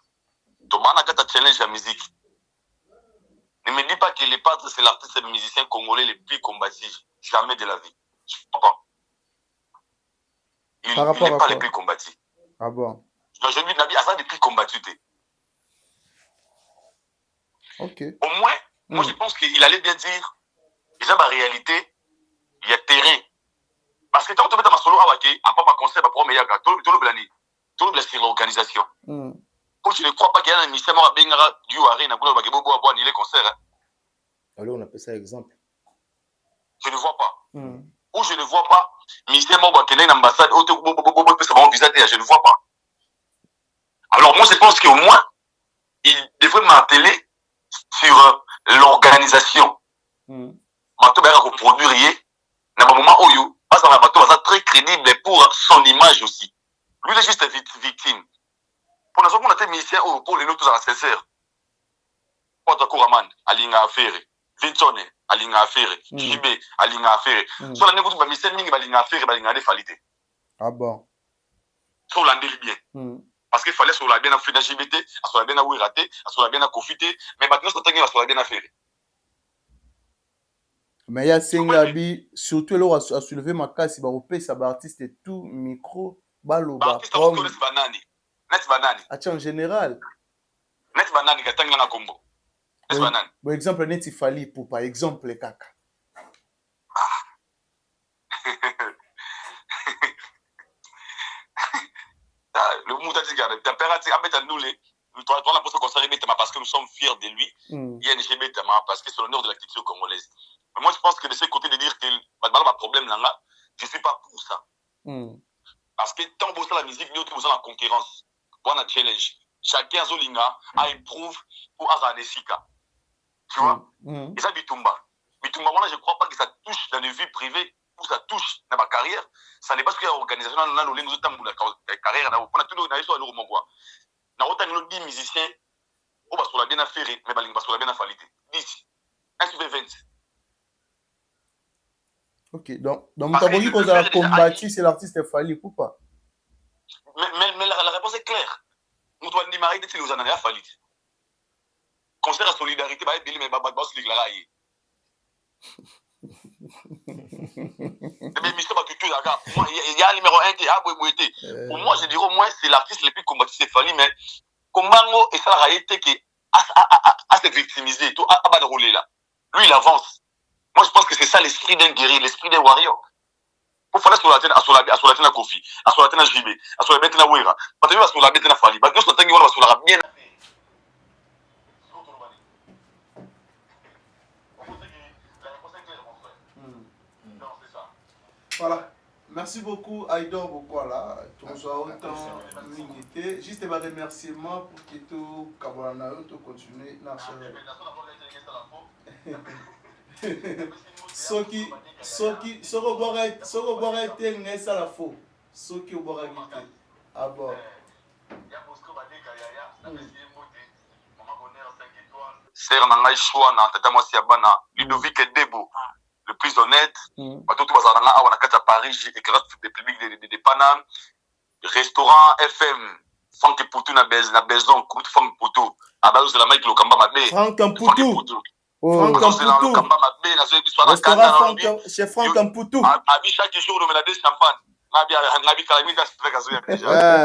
Tobana Kata challenge la musique. Ne me dis pas que le padre c'est l'artiste et le musicien congolais le plus combatif. Jamais de la vie. Je ne crois pas. Il n'est pas le plus combatif. Ah bon? Je lui dis, ça le plus combattu. Ok. Au moins, moi je pense qu'il allait bien dire, déjà ma réalité, il y a terrain. Parce que quand tu mets dans ma solo, à part ma concert, à part mes yagas, tout le blani, tout le sur l'organisation. Quand tu ne crois pas qu'il y a un ministère mort à Bengara, du Haré, n'a pas de bobo à boire, ni les concerts. Alors on appelle ça exemple. Je ne vois pas. Ou je ne vois pas, ministère mort à une ambassade, je ne vois pas. Alors moi je pense qu'au moins, il devrait m'appeler sur l'organisation. Mato Bera reproduire, dans un moment où parce que Mato est très crédible pour son image aussi. Lui, il est juste victime. Pour nous, on a été musicien pour les autres sincères. Pota Kouraman, Alinga Affaire, Vincone, Alinga Affaire, JB, Alinga Affaire. Sur la négo, musicien Mingi, Alinga Affaire, Alinga Defalité. Ah bon? Sur l'andé bien. Parce qu'il fallait sur la bien à faire JBT, sur la bien à Ouiraté, sur la bien à Kofité, mais maintenant, sur la bien à faire. Mais il y a Sengabi, surtout là, à soulever ma casse, il va repérer sa artiste et tout, micro, baloba. Artiste, on va banani. Net banani. En général. Net banani, katanga na combo. Net banani. Par exemple, net il fallait pour par exemple, kaka. parce que nous sommes fiers de lui. Il y a un parce que c'est l'honneur de la culture congolaise. Mais moi, je pense que de ce côté de dire que le problème là, je ne suis pas pour ça. Parce que tant que la musique, nous sommes en concurrence. On a challenge. Chacun a une prouve pour Azadesika. Tu vois? Et ça, Bitumba. Bitumba, moi, je ne crois pas que ça touche dans les vies privées ou ça touche dans ma carrière. Ça n'est pas ce qu'il y a une organisation dans la carrière. On a tout le monde. On a 10 musiciens. On va sur la bien affaire, mais on va sur la bien affaire. 10. 1 sur 20. Ok, donc Mutabogi qu'on a combattu, c'est l'artiste Fali ou pas? Mais la réponse est claire. Mutabogi Marie, c'est les années à Fali. Concert à solidarité, mais Babas déclaré. Mais Mister Bakutu, il y a un numéro 1 qui a Bouébouété. Pour moi, je dirais au moins, c'est l'artiste le plus combattu, c'est Fali, mais Kombango et ça la réalité qui a se victimiser, tout a pas de rouler là. Lui, il avance. Moi, je pense que c'est ça l'esprit d'un guerrier, l'esprit d'un warrior. Pour faire sur la tête, à la Kofi, à la tête à JB, à la tête à Wera, pas de sur la tête à Fali, pas de sur la tête à sur la bien. Voilà. Merci beaucoup, Aïdor Bokwala. Tu reçois autant d'unité. Juste un remerciement pour que tu continues. Serre Nangai Chouana, Tata Mosiabana, Ludovic Debo. Le plus honnête, à Paris, j'ai écrit des publics de Paname, restaurant FM, Franck Poutou na Maison, Kout Franck Poutou, à base de la Mike Lokamba Mabé. Franck Poutou. Franck Poutou. Restaurant chez Franck Poutou. Abi chaque jour, on me l'a dit champagne.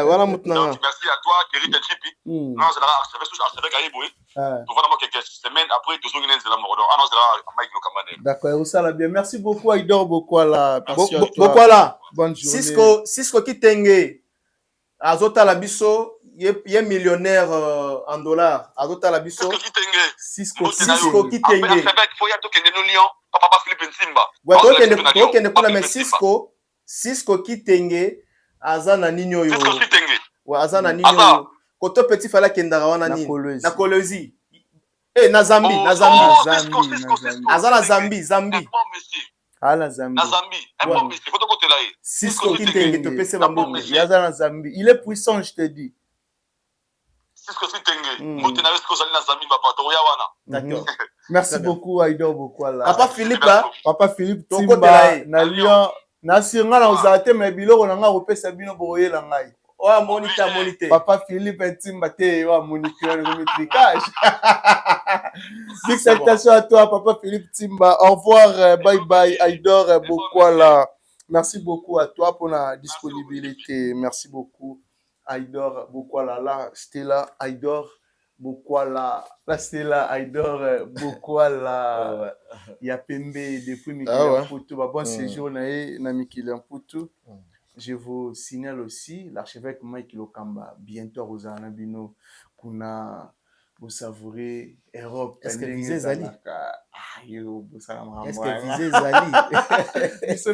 Voilà maintenant. Donc, merci à toi, Kerry Chipi. Non, c'est là, je vais gagner Boué. Tu vois, quelques semaines après, tu es là, ah non, c'est là, Mike Lokamba. D'accord, ça va bien. Merci beaucoup, Aïdor Bokwala. Bokwala. Bonne journée. Cisco Kitenge. Azota Labiso, il est millionnaire en dollars. Azota Labiso. Cisco Kitenge. Papa Philippe Nsimba. Ouais, Cisco Kitenge, Azana Nino yo. Cisco Kitenge. Ouais, Azana Nino yo. Koto petit fala kendara wana nini. Na Kolwezi. Eh, na Zambie, na Zambie. Azana Zambie. Ala Zambie. Na Zambie. Un bon monsieur, faut côté là. Cisco Kitenge to pese bambo. Yazana Zambie. Il est puissant, je te dis. Cisco Kitenge. Mote na Cisco Zali na Zambie ba pato ya wana. D'accord. Merci beaucoup, Aïdor Bokwala. Papa Philippe Timba na Lyon. Na singa na uzate me biloko na nga kopesa bino boye la ngai. Oya monite. Papa Philippe Timba te wa moniteur de métricage. Big salutation à toi Papa Philippe Timba. Au revoir, bye bye Aïdor Bokwala. Merci beaucoup à toi pour la disponibilité. Merci beaucoup Aïdor Bokwala. Là, c'était là Aïdor Bokwala. Là, c'est là Aïdor Bokwala. Il y a Pembe depuis Mikilian Poutou. Bon séjour, Mikilian Poutou. Je vous signale aussi l'archevêque Mike Lokamba. Bientôt, Rosanna Bino, Kuna, vous savourez Europe. Est-ce que visez Zali? Est-ce que visez Zali? Est-ce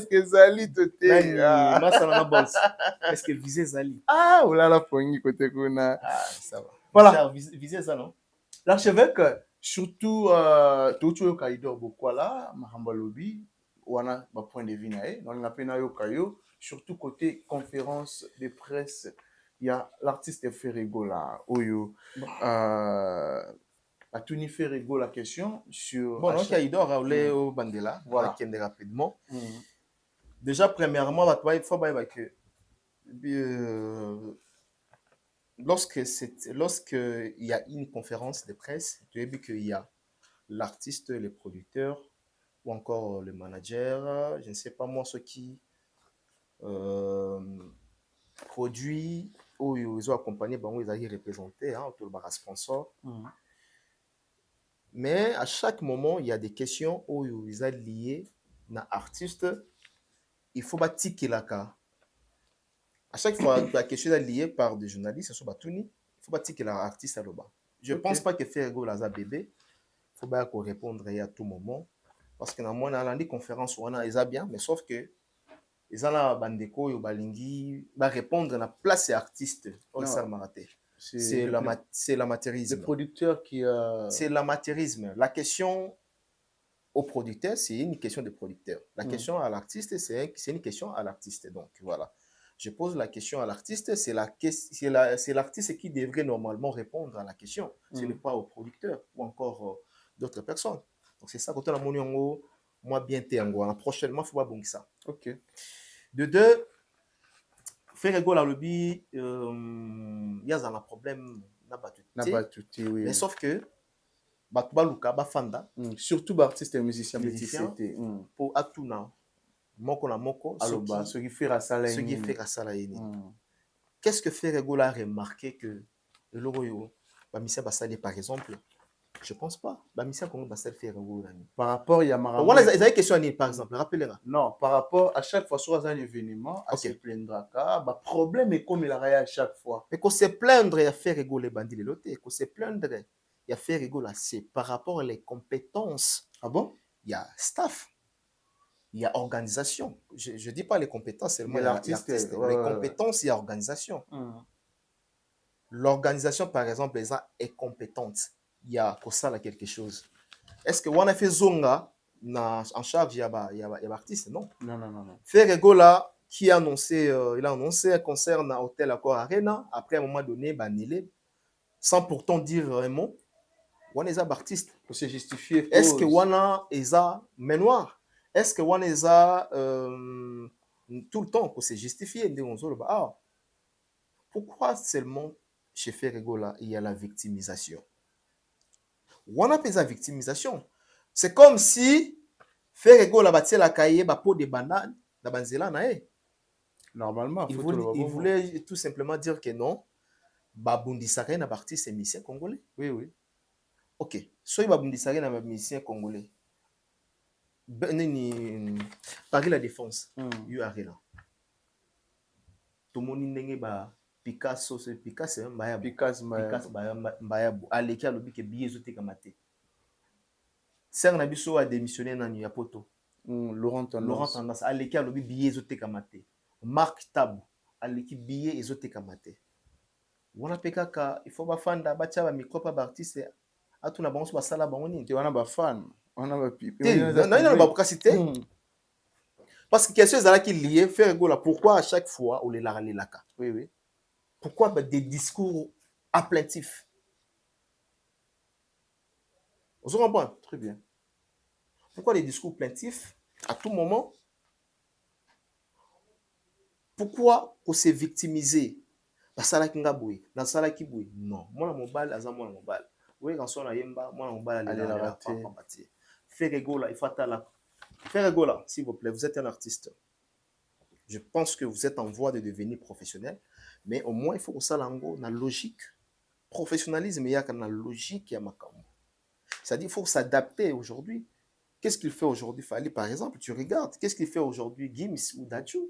que Zali te t'es? Est-ce que visez Zali? Ah, ou là, la poignée côté Kuna. Ah, ça va. Voilà. Visez ça, non? L'archevêque, surtout, Toto Kaidor Bokwala, Mahamba Lobby, wana ba point de vue nae, on a pena yo kayo, surtout côté conférence de presse, il y a l'artiste Ferrego là, Oyo. A Tony Ferrego la question sur. Bon, donc Kaidor Raoulé au Bandela, voilà qui est rapidement. Déjà, premièrement, il faut que lorsqu'il y a une conférence de presse, tu as vu qu'il y a l'artiste, le producteur ou encore le manager, je ne sais pas moi, ceux qui produit ou ils ont accompagné, ils ont représenté, autour de sponsor. Mais à chaque moment, il y a des questions où ils sont liés à l'artiste. Il faut bâtir la cas. À chaque fois que la question est liée par des journalistes, ce sont Batouni, il faut pas dire que l'artiste est là-bas. Je ne pense pas que faire Ego Laza bébé, il faut bien qu'on réponde à tout moment. Parce que dans mon conférence, on a bien, mais sauf que ils ont la bandeko et balingi va répondre à la place des artistes. C'est l'amateurisme. Le producteur qui c'est l'amateurisme. La question au producteur, c'est une question de producteur. La question à l'artiste, c'est une question à l'artiste. Donc voilà. Je pose la question à l'artiste, c'est l'artiste qui devrait normalement répondre à la question. Ce n'est pas au producteur ou encore d'autres personnes. Donc c'est ça, quand on a mon yango, moi bien t'es prochainement, il faut pas bon ça. Ok. De deux, faire égale à lobby, il y a un problème oui. Mais sauf que Batubaluka, Bafanda, surtout artistes et musiciens pour Atuna, Moko na Moko, ceux qui font ça. Qu'est-ce que fait Regola a remarqué que le logo, Bamissa Bassali par exemple, je ne pense pas. Bamissa Kongo Bassali fait Regola. Par rapport, il y a Marabou. Voilà, ils avaient question par exemple, rappelez-moi. Non, par rapport à chaque fois sur un événement, à se plaindre, bah problème est comme il a à chaque fois. Mais qu'on se plaindre, il y a fait Regola bandit les lotés, qu'on se plaindre, il y a fait Regola, c'est par rapport aux compétences. Ah bon? Il y a staff. Il y a organisation. Je ne dis pas les compétences, seulement l'artiste. Les compétences, il y a organisation. L'organisation, par exemple, est compétente. Il y a pour ça quelque chose. Est-ce que on a fait Zonga en charge, il y a l'artiste? Non. Non. Ferregola, qui a annoncé, il a annoncé un concert dans l'hôtel Accor Arena, après à un moment donné, banilé, sans pourtant dire un mot. On est artiste. Pour se justifier. Est-ce que on a menoir? Est-ce que on a tout le temps pour se justifier? Pourquoi seulement chez Ferregola il y a la victimisation? On a la victimisation. C'est comme si Ferregola battait la cahier pot de banane dans Banzela. Normalement, il voulait tout simplement dire que non. Babundisare na parti c'est musicien congolais. Oui. Ok. Soit Babundisare na musicien congolais. Paris la défense. Il y a rien. Tout le monde n'est pas Picasso, c'est Picasso, Picasso, Aleki alobi ke billet zote kamate. Ser na biso a démissionné na Niapoto. Laurent Tendance, Aleki alobi billet zote kamate. Marc Tabou, Aleki billet zote kamate. Wana pekaka, il faut ba fanda ba tia ba micro pa artiste atuna bango so ba sala bango ni. Tu wana ba fan, wana ba non ba cité. Parce que quelque chose là qui lié faire gola pourquoi à chaque fois on les laka. Oui. Pourquoi des discours applaintifs? On se comprend? Très bien. Pourquoi des discours plaintifs à tout moment? Pourquoi on s'est victimisé? Non. Moi, mobile, moi, mobile. Oui, quand on a yemba, moi, mobile, allez la rater. Faire rigola, il faut attendre. Faire rigola, s'il vous plaît, vous êtes un artiste. Je pense que vous êtes en voie de devenir professionnel, mais au moins, il faut que ça l'ango, la logique. Professionnalisme, il y a la logique, il y a ma. C'est-à-dire, il faut s'adapter aujourd'hui. Qu'est-ce qu'il fait aujourd'hui, Fali, par exemple? Tu regardes, qu'est-ce qu'il fait aujourd'hui, Gims ou Dadju?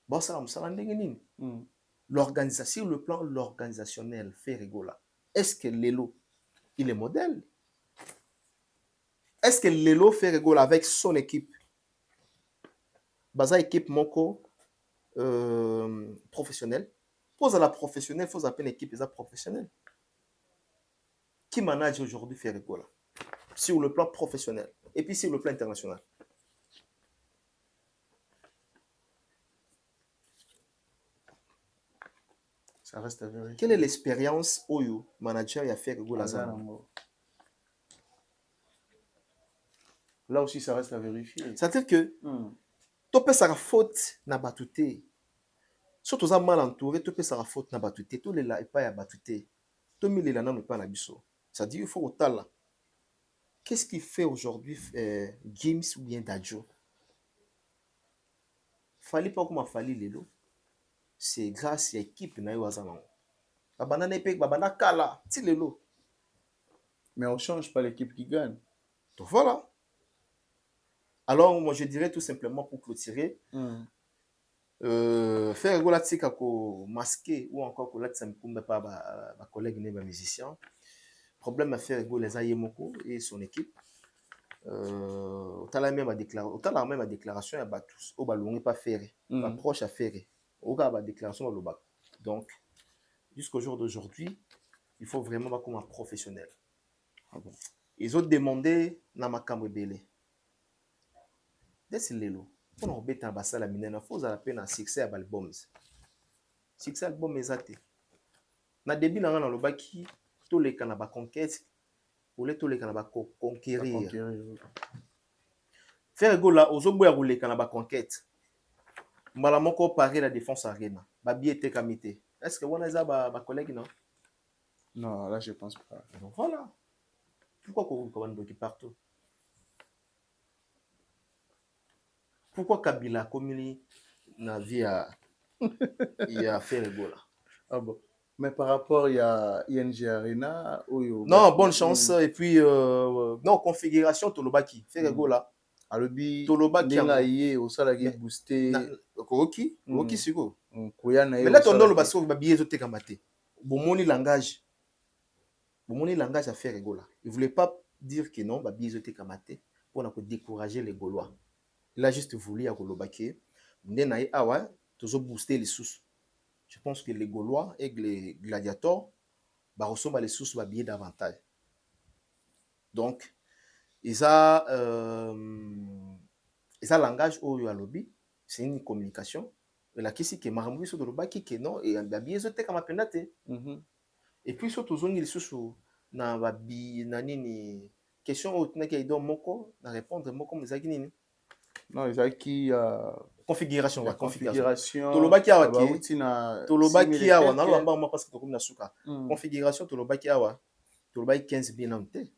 Bon, ça, l'organisation, le plan organisationnel fait rigola. Est-ce que Lelo, il est modèle? Est-ce que Lelo fait rigola avec son équipe? Baza équipe Moko professionnelle. Pose à la professionnelle, il faut appeler une équipe professionnelle. Qui manage aujourd'hui fait rigola? Sur le plan professionnel et puis sur le plan international. Ça reste à vérifier. Quelle est l'expérience Oyo manager a fait rigola? Là aussi, ça reste à vérifier. C'est-à-dire que tu peux faire faute na batute. Surtout ça mal entouré, tu peux faire faute na batute. Tout les là et pas ya batute. Tout mis les là non pas na biso. C'est-à-dire il faut au tal. Qu'est-ce qu'il fait aujourd'hui Gims ou bien Dadju? Fallait pas comme Fallait Lelo. C'est grâce à l'équipe na Iwazana. Babana Nepek, Babana Kala, ti Lelo. Mais on ne change pas l'équipe qui gagne. Donc voilà. Alors, moi, je dirais tout simplement pour clôturer, faire rigola tika ko masquer ou encore ko latisa mikumba pa ba collègue ne ba musicien. Problème à faire rigola les ayemoko et son équipe. Autant la même déclaration ya ba tous au balongi pas faire pas proche à faire. Au cas ba déclaration au loba. Donc jusqu'au jour d'aujourd'hui, il faut vraiment pas comme un professionnel. Ah bon. Ils ont demandé na makambo belé. Dès lelo. On a rebêté un bassin la mine, il faut à la peine un succès à albums. Succès album exact. Na début na le baki tous les canaba conquête ou les tous les canaba conquérir. Faire go là aux oboya rouler canaba conquête. Mbala moko paré la défense arena. Ba biete kamité. Est-ce que on a ça ba collègue non? Non, là je pense pas. Donc voilà. Pourquoi qu'on commande qui partout? Pourquoi Kabila communi na vie à faire rigola? Ah bon. Mais par rapport il y a ING Arena non, bonne chance et puis non configuration tolobaki faire rigola. Alobi tolobaki ngaye au salagi booster ok siko. Mais là ton dolo baso ba billet zote kamate. Bomoni langage à faire rigola. Il voulait pas dire que non ba billet zote kamate pour na ko décourager les Gaulois. Il a juste voulu à Kolobake. Toujours booster les sous. Je pense que les Gaulois et les gladiateurs ressemblent les sous bien davantage. Donc, ils ont langage au lobby, c'est une communication. Et la question est maramou sur le baki que non et bien ils ont été comme penate. Et puis surtout ils ont les sous na babi na nini question au tena qui donne moko na répondre moko mezaki nini. Non, ils ont qui configuration. Tolobaki awa tolobaki awa na lamba moi parce que comme na suka. Configuration tolobaki awa tolobaki 15 bien en té.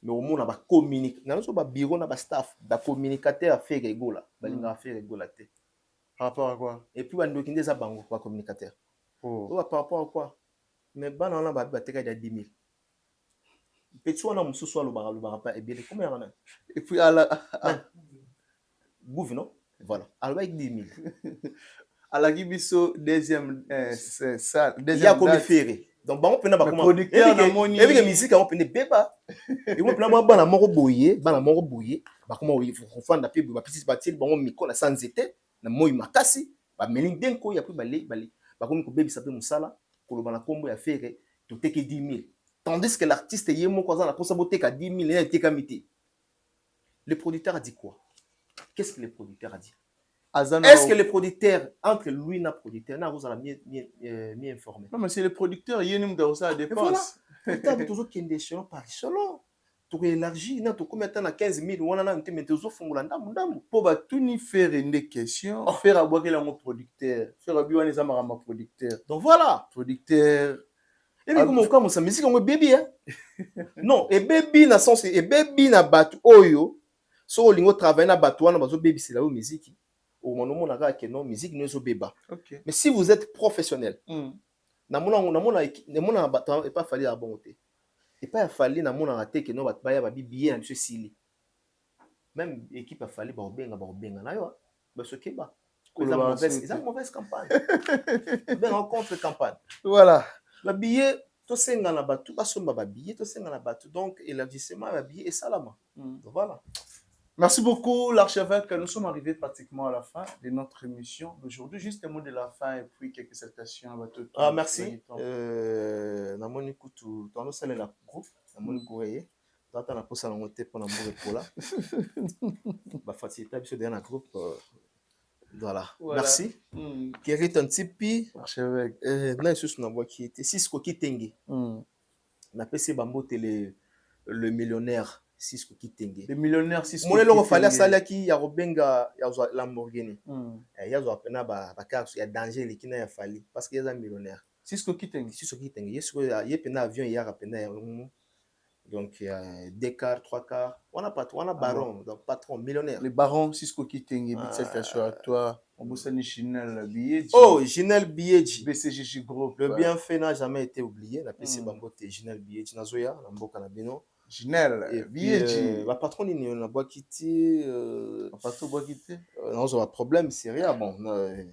Mais au monde ba communique. Na so ba bureau na ba staff, ba communicateur à faire rigola, ba linga faire rigola té. Par rapport à quoi? Et puis ba ndokinde za bango ba communicateur. Par rapport à quoi? Mais ba na ba teka ya 10 000. Petit on a mususu so lo ba pas et bien combien on a? Et puis à la Bouffe, non? Voilà. Alors, avec 10 000. À la Gibiso, deuxième salle. Il y a comme ferré. Donc, on peut pas comment. Producteur, on a une musique, on peut ne pas. Et on peut pas ban la mort bouillé, bah comment il faut faire la pub, bah petit bâtir, bah on micro la sans été, na moi makasi, bah meling denko, il y a plus balé. Bah comme ko baby s'appelle Musala, ko lo bana combo ya ferré, tout est que 10 000. Tandis que l'artiste yemo quoi ça la pour beauté qu'à 10 000 et était kamité. Le producteur a dit quoi? Qu'est-ce que le producteur a dit? Est-ce que le producteur, entre lui et le producteur, n'a pas mieux informé? Non, mais c'est le producteur, il y a une de ça dépense. Voilà. Tu as toujours une décision par solo. Tu as élargi, tu as combien de temps à 15 000, ou on a un peu de temps. Pour tout ni faire une question, faire à boire mon producteur, faire à boire les amas mon producteur. Donc voilà. Producteur. Et puis, comment on fait musique, on est baby, hein? Non, et baby, na sens, et baby, na batu, oyo. So lingo travailler na batouana bazo baby c'est la musique au moment on a que non musique ne zo beba. Mais si vous êtes professionnel na mona batou et pas fallu à bonté et pas fallu na mona raté que non ba ba bibi na monsieur Sili même équipe a fallu ba obenga na yo ba so keba ko za mauvaise campagne ben en contre campagne voilà ba billet to senga na batou ba somba ba billet to senga na batou donc élargissement ba billet et salama voilà. Merci beaucoup, l'archevêque. Nous sommes arrivés pratiquement à la fin de notre émission d'aujourd'hui. Juste un mot de la fin et puis quelques salutations à votre tour. Ah, merci. Namoni kutu, dans nos salles la groupe, namoni courrier. Dans la poste à l'envoyer pour l'amour pour là. Bah, facilité, bien sûr, dans la groupe. Voilà. Merci. Kérit un tipi. Archevêque. Non, c'est ce qu'on qui était 6 coquilles tengue. On appelle ces bambous le millionnaire. Cisco Kitenge. Le millionnaire Cisco. Mon élève fallait saler qui y a Robenga, y a Lamborghini. Y a Zapena Bakar, il y a danger les qui n'a fallu parce qu'il y a un millionnaire. Cisco Kitenge. Cisco Kitenge. Il y a un avion, il y a un donc il y a 2 quarts, 3 quarts. On a patron, on a baron, donc patron, millionnaire. Le baron Cisco Kitenge, salutations à toi. On bosse à Ginel Biedji. Oh, Ginel Biedji. BCGJ Group. Le bienfait n'a jamais été oublié. La PC Bambote, Ginel Biedji, Nazoya, Nambo Kanabino. Ginel, Biedji. La patronne, on a boit quitté. pas tout bois quitter. Non, j'ai un problème sérieux. Bon,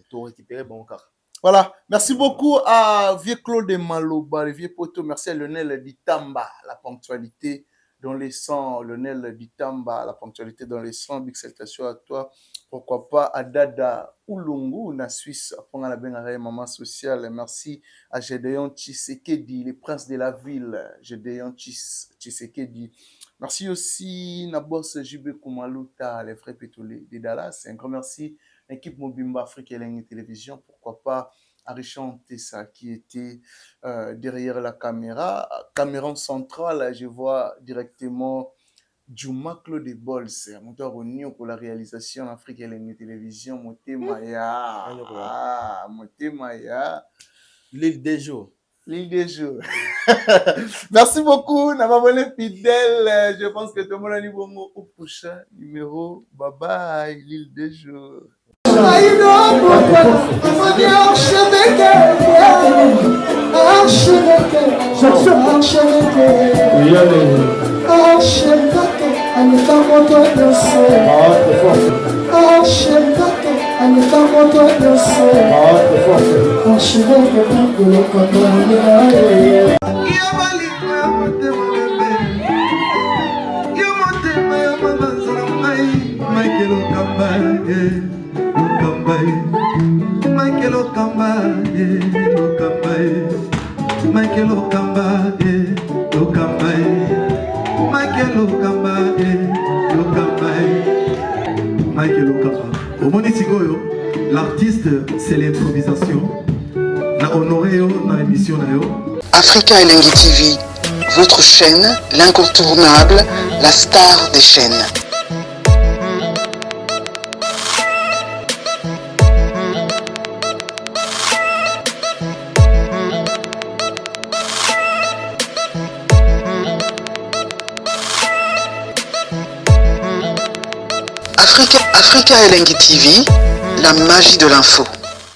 tout récupérer bon car. Voilà, merci beaucoup à Vieux Claude Maloba, le Vieux Poto, merci à Lionel Ditamba, la ponctualité dans les sangs, Lionel Ditamba, la ponctualité dans les sangs, big salutation à toi, pourquoi pas à Dada Oulungu, na Suisse, pour la benaré maman sociale, merci à Gédéon Tshisekedi, les princes de la ville, Gédéon Tshisekedi, merci aussi à boss JB Koumaluta, les frères pétroliers de Dallas, un grand merci. L'équipe Mobimba Afrique et la télévision, pourquoi pas Arichan Tessa qui était derrière la caméra. Caméra centrale, je vois directement Juma Claude Bols, monteur au Nio pour la réalisation en Afrique et la télévision, Motemaya. Motemaya. L'île des jours. L'île des jours. Merci beaucoup, Namabone fidèle. Je pense que tout le monde a dit bon mot au prochain numéro. Bye bye, l'île des jours. Michael Okamba, Okamba, Michael Okamba, Okamba, Michael Okamba, Okamba, Michael Okamba. Au Monitigoyo, l'artiste, c'est l'improvisation. Na honoré dans l'émission. Africa Elengi TV, votre chaîne, l'incontournable, la star des chaînes. Africa Elengi TV, la magie de l'info.